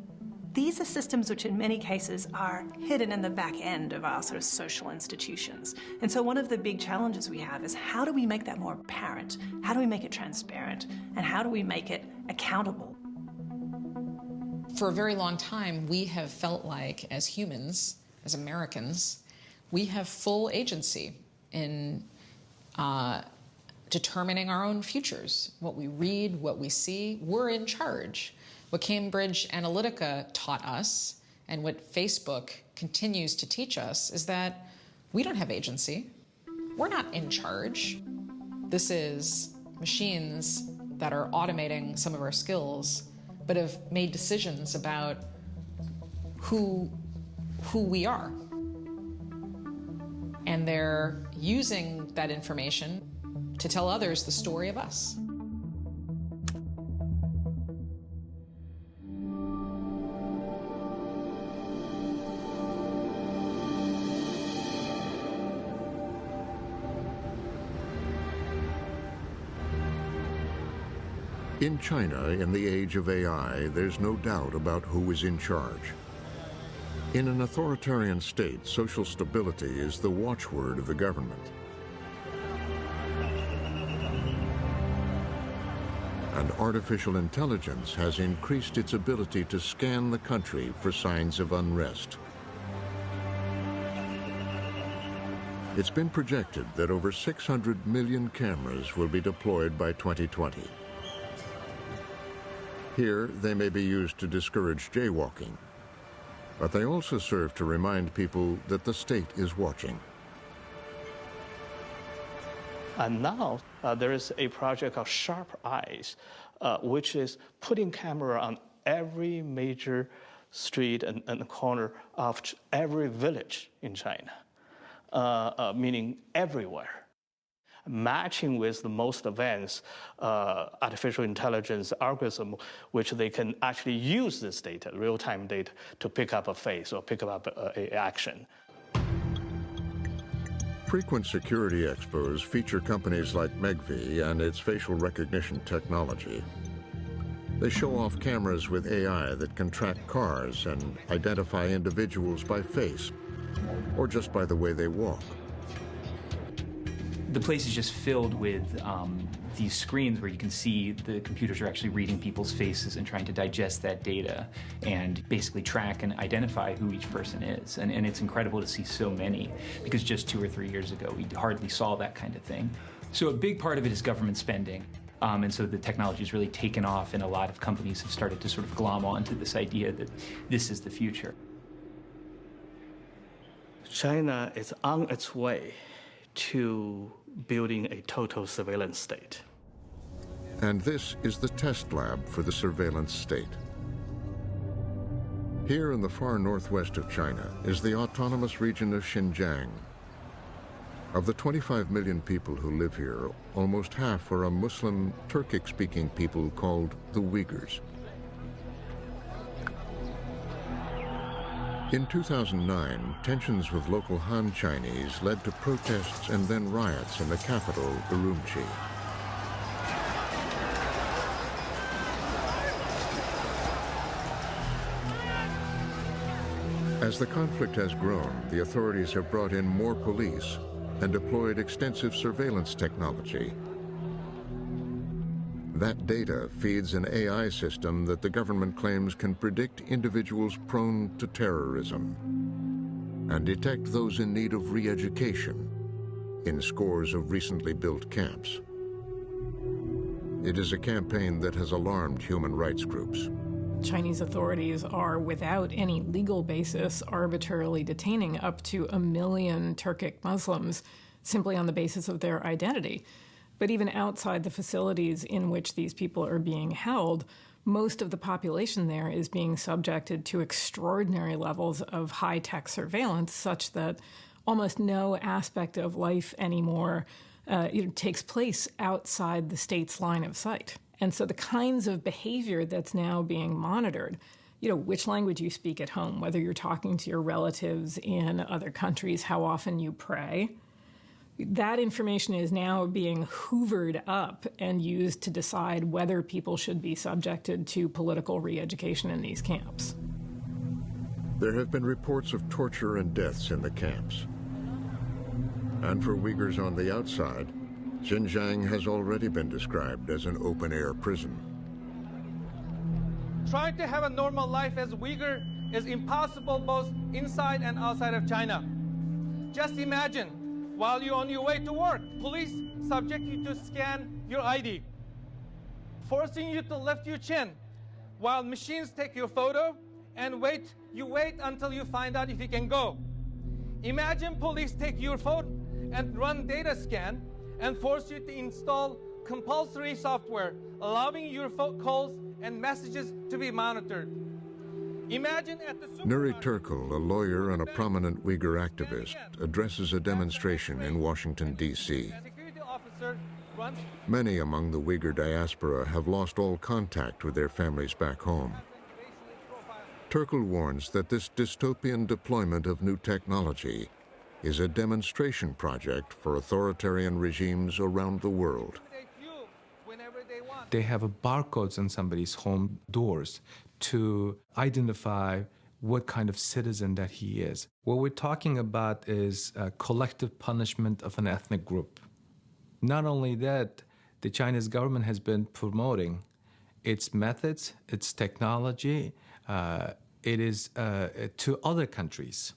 These are systems which in many cases are hidden in the back end of our sort of social institutions. And so one of the big challenges we have is how do we make that more apparent? How do we make it transparent? And how do we make it accountable? For a very long time, we have felt like, as humans, as Americans, we have full agency in determining our own futures. What we read, what we see, we're in charge. What Cambridge Analytica taught us, and what Facebook continues to teach us, is that we don't have agency. We're not in charge. This is machines that are automating some of our skills, but have made decisions about who we are. And they're using that information to tell others the story of us. In China, in the age of AI, there's no doubt about who is in charge. In an authoritarian state, social stability is the watchword of the government. And artificial intelligence has increased its ability to scan the country for signs of unrest. It's been projected that over 600 million cameras will be deployed by 2020. Here, they may be used to discourage jaywalking, but they also serve to remind people that the state is watching. And now there is a project called Sharp Eyes, which is putting camera on every major street and corner of every village in China, meaning everywhere. Matching with the most advanced artificial intelligence algorithm, which they can actually use this data, real-time data, to pick up a face or pick up an action. Frequent security expos feature companies like Megvii and its facial recognition technology. They show off cameras with AI that can track cars and identify individuals by face, or just by the way they walk. The place is just filled with these screens where you can see the computers are actually reading people's faces and trying to digest that data and basically track and identify who each person is. And it's incredible to see so many, because just 2 or 3 years ago, we hardly saw that kind of thing. So a big part of it is government spending. And so the technology has really taken off, and a lot of companies have started to sort of glom onto this idea that this is the future. China is on its way to building a total surveillance state. And this is the test lab for the surveillance state. Here in the far northwest of China is the autonomous region of Xinjiang. Of the 25 million people who live here, almost half are a Muslim, Turkic-speaking people called the Uyghurs. In 2009, tensions with local Han Chinese led to protests and then riots in the capital, Urumqi. As the conflict has grown, the authorities have brought in more police and deployed extensive surveillance technology. That data feeds an AI system that the government claims can predict individuals prone to terrorism and detect those in need of re-education in scores of recently built camps. It is a campaign that has alarmed human rights groups. Chinese authorities are, without any legal basis, arbitrarily detaining up to 1 million Turkic Muslims simply on the basis of their identity. But even outside the facilities in which these people are being held, most of the population there is being subjected to extraordinary levels of high-tech surveillance, such that almost no aspect of life anymore takes place outside the state's line of sight. And so the kinds of behavior that's now being monitored, which language you speak at home, whether you're talking to your relatives in other countries, how often you pray, that information is now being hoovered up and used to decide whether people should be subjected to political re-education in these camps. There have been reports of torture and deaths in the camps. And for Uyghurs on the outside, Xinjiang has already been described as an open-air prison. Trying to have a normal life as Uyghur is impossible both inside and outside of China. Just imagine, while you're on your way to work, police subject you to scan your ID, forcing you to lift your chin, while machines take your photo and you wait until you find out if you can go. Imagine police take your phone and run data scan and force you to install compulsory software, allowing your calls and messages to be monitored. Imagine at the Nuri Turkul, a lawyer and a prominent Uyghur activist, addresses a demonstration in Washington, D.C. Many among the Uyghur diaspora have lost all contact with their families back home. Turkul warns that this dystopian deployment of new technology is a demonstration project for authoritarian regimes around the world. They have barcodes on somebody's home doors to identify what kind of citizen that he is. What we're talking about is a collective punishment of an ethnic group. Not only that, the Chinese government has been promoting its methods, its technology, it is to other countries,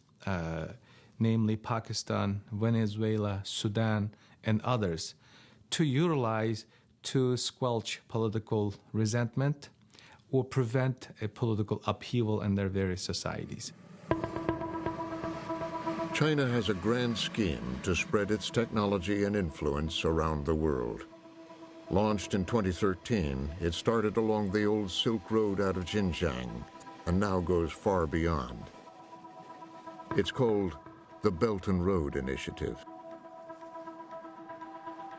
namely Pakistan, Venezuela, Sudan, and others, to utilize to squelch political resentment or prevent a political upheaval in their various societies. China has a grand scheme to spread its technology and influence around the world. Launched in 2013, it started along the old Silk Road out of Xinjiang and now goes far beyond. It's called the Belt and Road Initiative.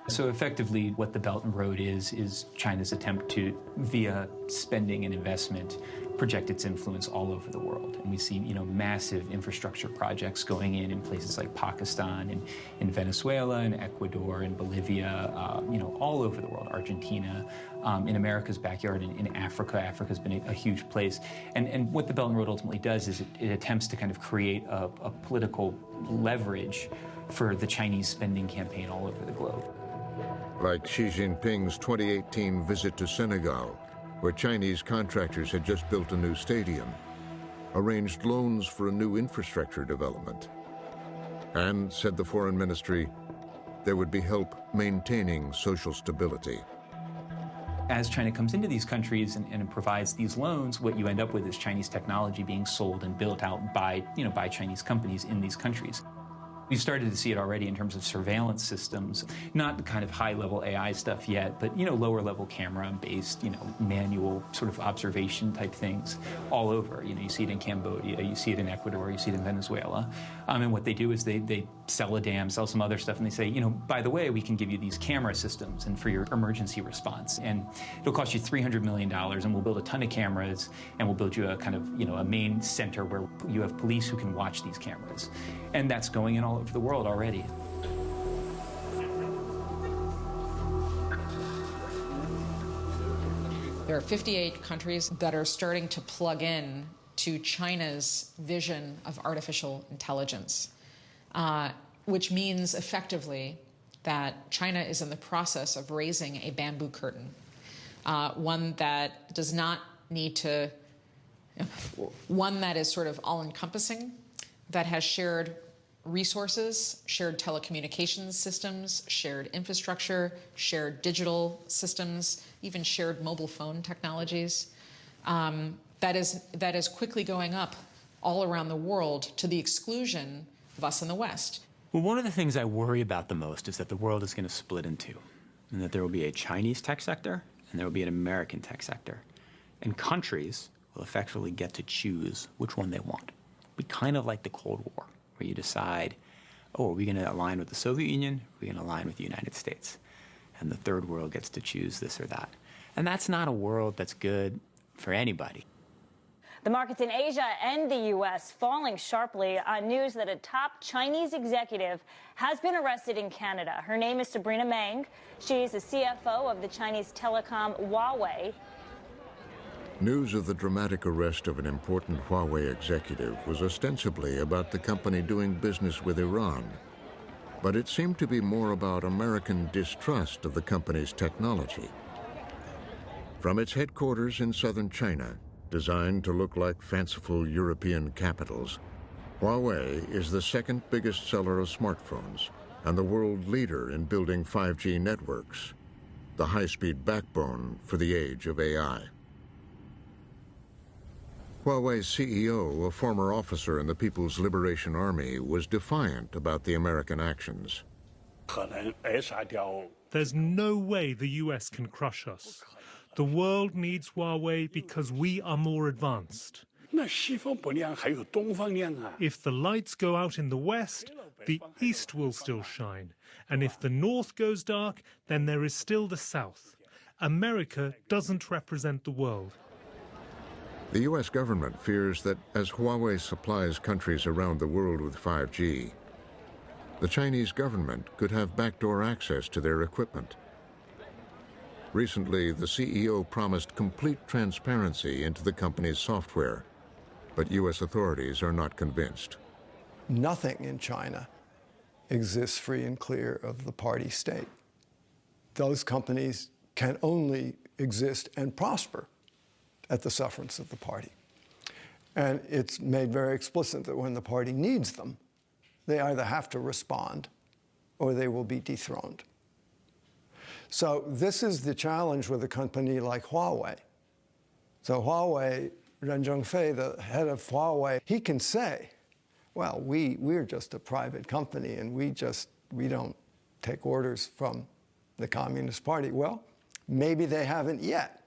So effectively, what the Belt and Road is China's attempt to, via spending and investment, project its influence all over the world. And we see, massive infrastructure projects going in places like Pakistan and in Venezuela and Ecuador and Bolivia, all over the world, Argentina, in America's backyard, in Africa. Africa's been a huge place. And what the Belt and Road ultimately does is it attempts to kind of create a political leverage for the Chinese spending campaign all over the globe. Like Xi Jinping's 2018 visit to Senegal, where Chinese contractors had just built a new stadium, arranged loans for a new infrastructure development, and, said the Foreign Ministry, there would be help maintaining social stability. As China comes into these countries and provides these loans, what you end up with is Chinese technology being sold and built out by Chinese companies in these countries. We've started to see it already in terms of surveillance systems, not the kind of high-level AI stuff yet, but, lower-level camera-based, manual sort of observation-type things all over. You see it in Cambodia, you see it in Ecuador, you see it in Venezuela. And what they do is they sell a dam, sell some other stuff, and they say, by the way, we can give you these camera systems and for your emergency response. And it'll cost you $300 million, and we'll build a ton of cameras, and we'll build you a kind of, a main center where you have police who can watch these cameras. And that's going in all over the world already. There are 58 countries that are starting to plug in to China's vision of artificial intelligence, which means effectively that China is in the process of raising a bamboo curtain, one that does not need to, one that is sort of all-encompassing, that has shared resources, shared telecommunications systems, shared infrastructure, shared digital systems, even shared mobile phone technologies, that is quickly going up all around the world to the exclusion of us in the West. Well, one of the things I worry about the most is that the world is going to split in two, and that there will be a Chinese tech sector and there will be an American tech sector. And countries will effectively get to choose which one they want. It'll be kind of like the Cold War, where you decide, oh, are we going to align with the Soviet Union? Are we going to align with the United States? And the third world gets to choose this or that. And that's not a world that's good for anybody. The markets in Asia and the U.S. falling sharply on news that a top Chinese executive has been arrested in Canada. Her name is Sabrina Meng. She's the CFO of the Chinese telecom Huawei. News of the dramatic arrest of an important Huawei executive was ostensibly about the company doing business with Iran. But it seemed to be more about American distrust of the company's technology. From its headquarters in southern China, designed to look like fanciful European capitals, Huawei is the second biggest seller of smartphones and the world leader in building 5G networks, the high-speed backbone for the age of AI. Huawei's CEO, a former officer in the People's Liberation Army, was defiant about the American actions. There's no way the US can crush us. The world needs Huawei because we are more advanced. If the lights go out in the West, the East will still shine. And if the North goes dark, then there is still the South. America doesn't represent the world. The U.S. government fears that as Huawei supplies countries around the world with 5G, the Chinese government could have backdoor access to their equipment. Recently, the CEO promised complete transparency into the company's software, but U.S. authorities are not convinced. Nothing in China exists free and clear of the party state. Those companies can only exist and prosper at the sufferance of the party. And it's made very explicit that when the party needs them, they either have to respond or they will be dethroned. So this is the challenge with a company like Huawei. So Huawei, Ren Zhengfei, the head of Huawei, he can say, well, we're just a private company and we don't take orders from the Communist Party. Well, maybe they haven't yet.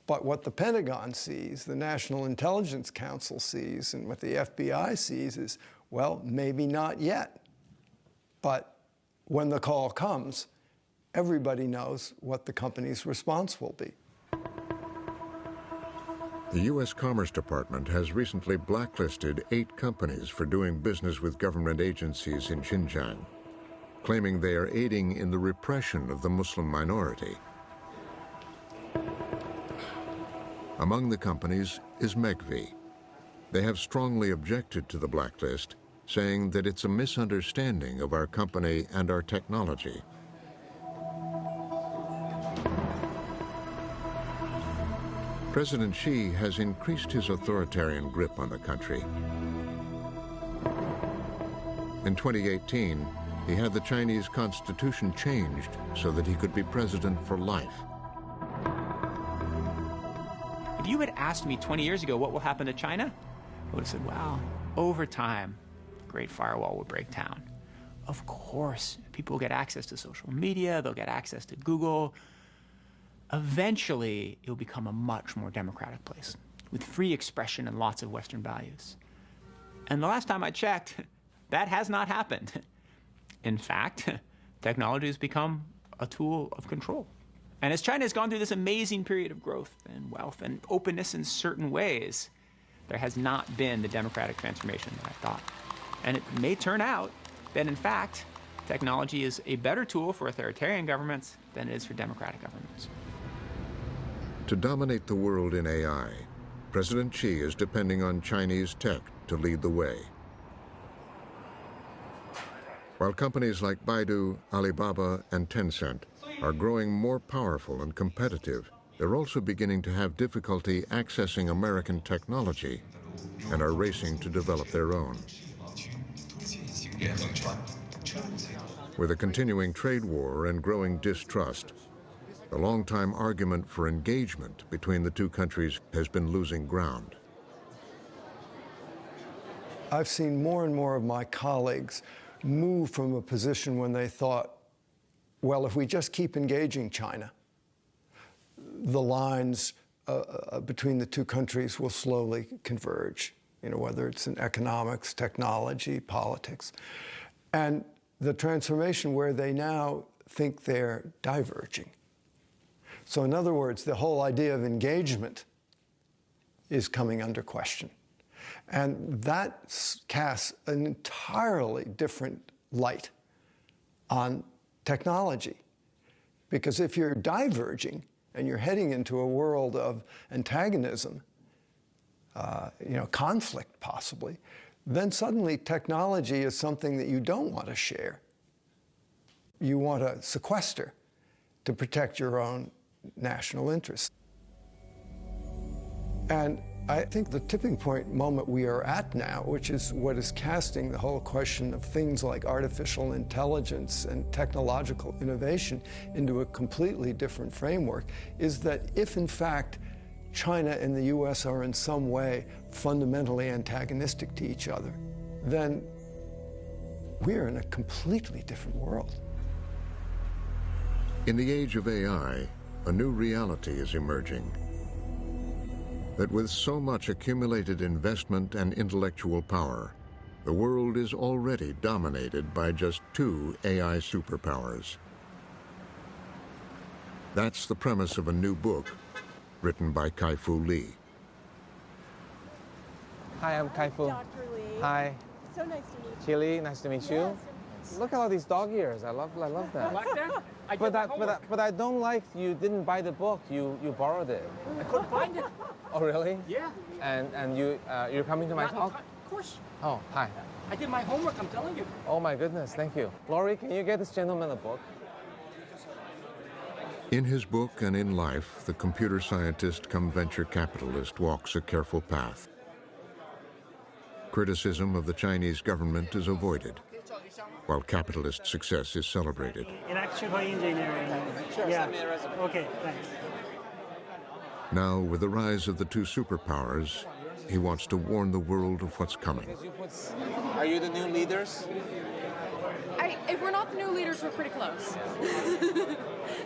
But what the Pentagon sees, the National Intelligence Council sees, and what the FBI sees is, well, maybe not yet. But when the call comes, everybody knows what the company's response will be. The U.S. Commerce Department has recently blacklisted 8 companies for doing business with government agencies in Xinjiang, claiming they are aiding in the repression of the Muslim minority. Among the companies is Megvii. They have strongly objected to the blacklist, saying that it's a misunderstanding of our company and our technology. President Xi has increased his authoritarian grip on the country. In 2018, he had the Chinese constitution changed so that he could be president for life. If you had asked me 20 years ago what will happen to China, I would have said, well, over time, the Great Firewall will break down. Of course, people will get access to social media, they'll get access to Google. Eventually, it will become a much more democratic place with free expression and lots of Western values. And the last time I checked, that has not happened. In fact, technology has become a tool of control. And as China has gone through this amazing period of growth and wealth and openness in certain ways, there has not been the democratic transformation that I thought. And it may turn out that, in fact, technology is a better tool for authoritarian governments than it is for democratic governments. To dominate the world in AI, President Xi is depending on Chinese tech to lead the way. While companies like Baidu, Alibaba, and Tencent are growing more powerful and competitive, they're also beginning to have difficulty accessing American technology and are racing to develop their own. With a continuing trade war and growing distrust, the long-time argument for engagement between the two countries has been losing ground. I've seen more and more of my colleagues move from a position when they thought, well, if we just keep engaging China, the lines between the two countries will slowly converge, whether it's in economics, technology, politics. And the transformation where they now think they're diverging. So in other words, the whole idea of engagement is coming under question. And that casts an entirely different light on technology. Because if you're diverging and you're heading into a world of antagonism, conflict possibly, then suddenly technology is something that you don't want to share. You want to sequester to protect your own national interests. And I think the tipping point moment we are at now, which is what is casting the whole question of things like artificial intelligence and technological innovation into a completely different framework, is that if in fact China and the US are in some way fundamentally antagonistic to each other, then we're in a completely different world. In the age of AI, a new reality is emerging. That with so much accumulated investment and intellectual power, the world is already dominated by just 2 AI superpowers. That's the premise of a new book written by Kai-Fu Lee. Hi, I'm Kai-Fu. Dr. Lee. Hi. So nice to meet you. Chili, nice to meet you. Look at all these dog ears. I love that. You like that? But I don't like you didn't buy the book. You borrowed it. I couldn't find it. Oh, really? Yeah. And you're coming to my talk? Of course. Oh, hi. I did my homework, I'm telling you. Oh, my goodness. Thank you. Lori, can you get this gentleman a book? In his book and in life, the computer scientist come venture capitalist walks a careful path. Criticism of the Chinese government is avoided, while capitalist success is celebrated. Electrical engineering. Sure, yeah. send me a resume. Okay, thanks. Now, with the rise of the 2 superpowers, he wants to warn the world of what's coming. Are you the new leaders? If we're not the new leaders, we're pretty close.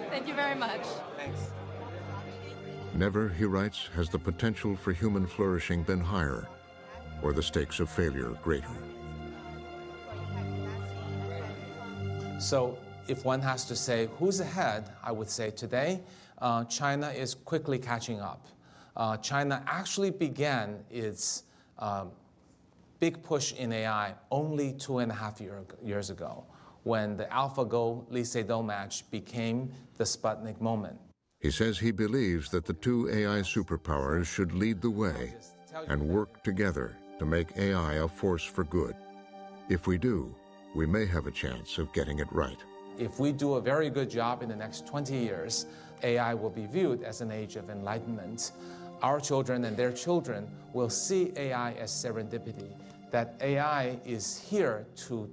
Thank you very much. Thanks. Never, he writes, has the potential for human flourishing been higher, or the stakes of failure greater. So if one has to say who's ahead, I would say today, China is quickly catching up. China actually began its big push in AI only 2.5 years ago, when the AlphaGo Lee Sedol match became the Sputnik moment. He says he believes that the 2 AI superpowers should lead the way and work together to make AI a force for good. If we do, we may have a chance of getting it right. If we do a very good job in the next 20 years, AI will be viewed as an age of enlightenment. Our children and their children will see AI as serendipity, that AI is here to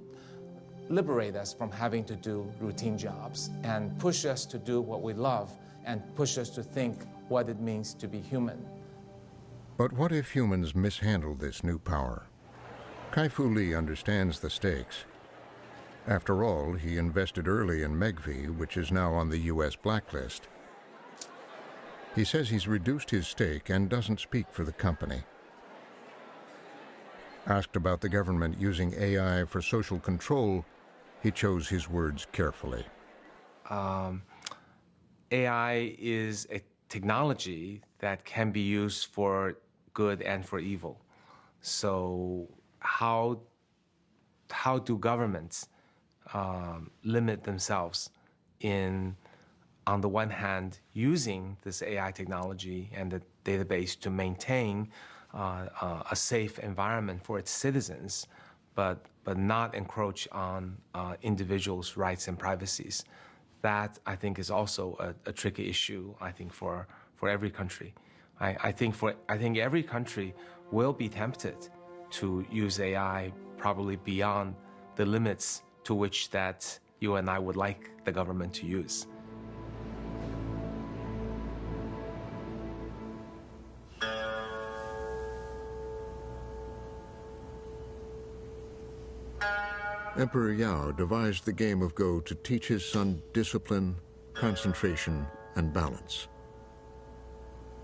liberate us from having to do routine jobs and push us to do what we love and push us to think what it means to be human. But what if humans mishandle this new power? Kai-Fu Lee understands the stakes. After all, he invested early in Megvii, which is now on the U.S. blacklist. He says he's reduced his stake and doesn't speak for the company. Asked about the government using AI for social control, he chose his words carefully. AI is a technology that can be used for good and for evil. So how do governments limit themselves in on the one hand, using this AI technology and the database to maintain a safe environment for its citizens, but not encroach on individuals' rights and privacies. That, I think, is also a tricky issue, I think, for every country. I think every country will be tempted to use AI probably beyond the limits to which that you and I would like the government to use. Emperor Yao devised the game of Go to teach his son discipline, concentration, and balance.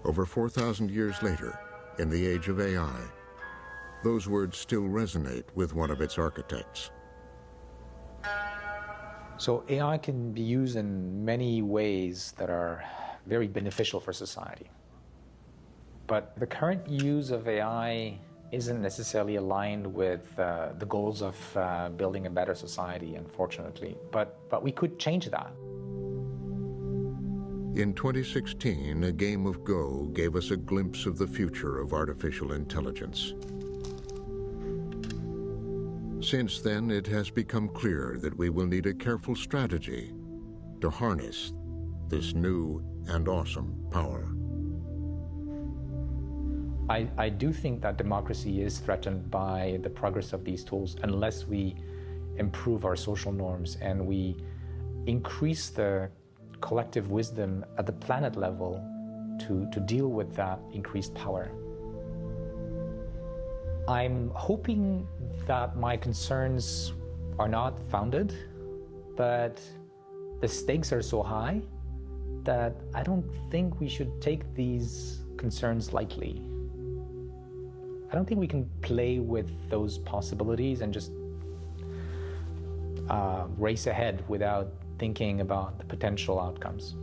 Over 4,000 years later, in the age of AI, those words still resonate with one of its architects. So AI can be used in many ways that are very beneficial for society. But the current use of AI isn't necessarily aligned with the goals of building a better society, unfortunately. But we could change that. In 2016, a game of Go gave us a glimpse of the future of artificial intelligence. Since then, it has become clear that we will need a careful strategy to harness this new and awesome power. I do think that democracy is threatened by the progress of these tools unless we improve our social norms and we increase the collective wisdom at the planet level to deal with that increased power. I'm hoping that my concerns are not founded, but the stakes are so high that I don't think we should take these concerns lightly. I don't think we can play with those possibilities and just race ahead without thinking about the potential outcomes.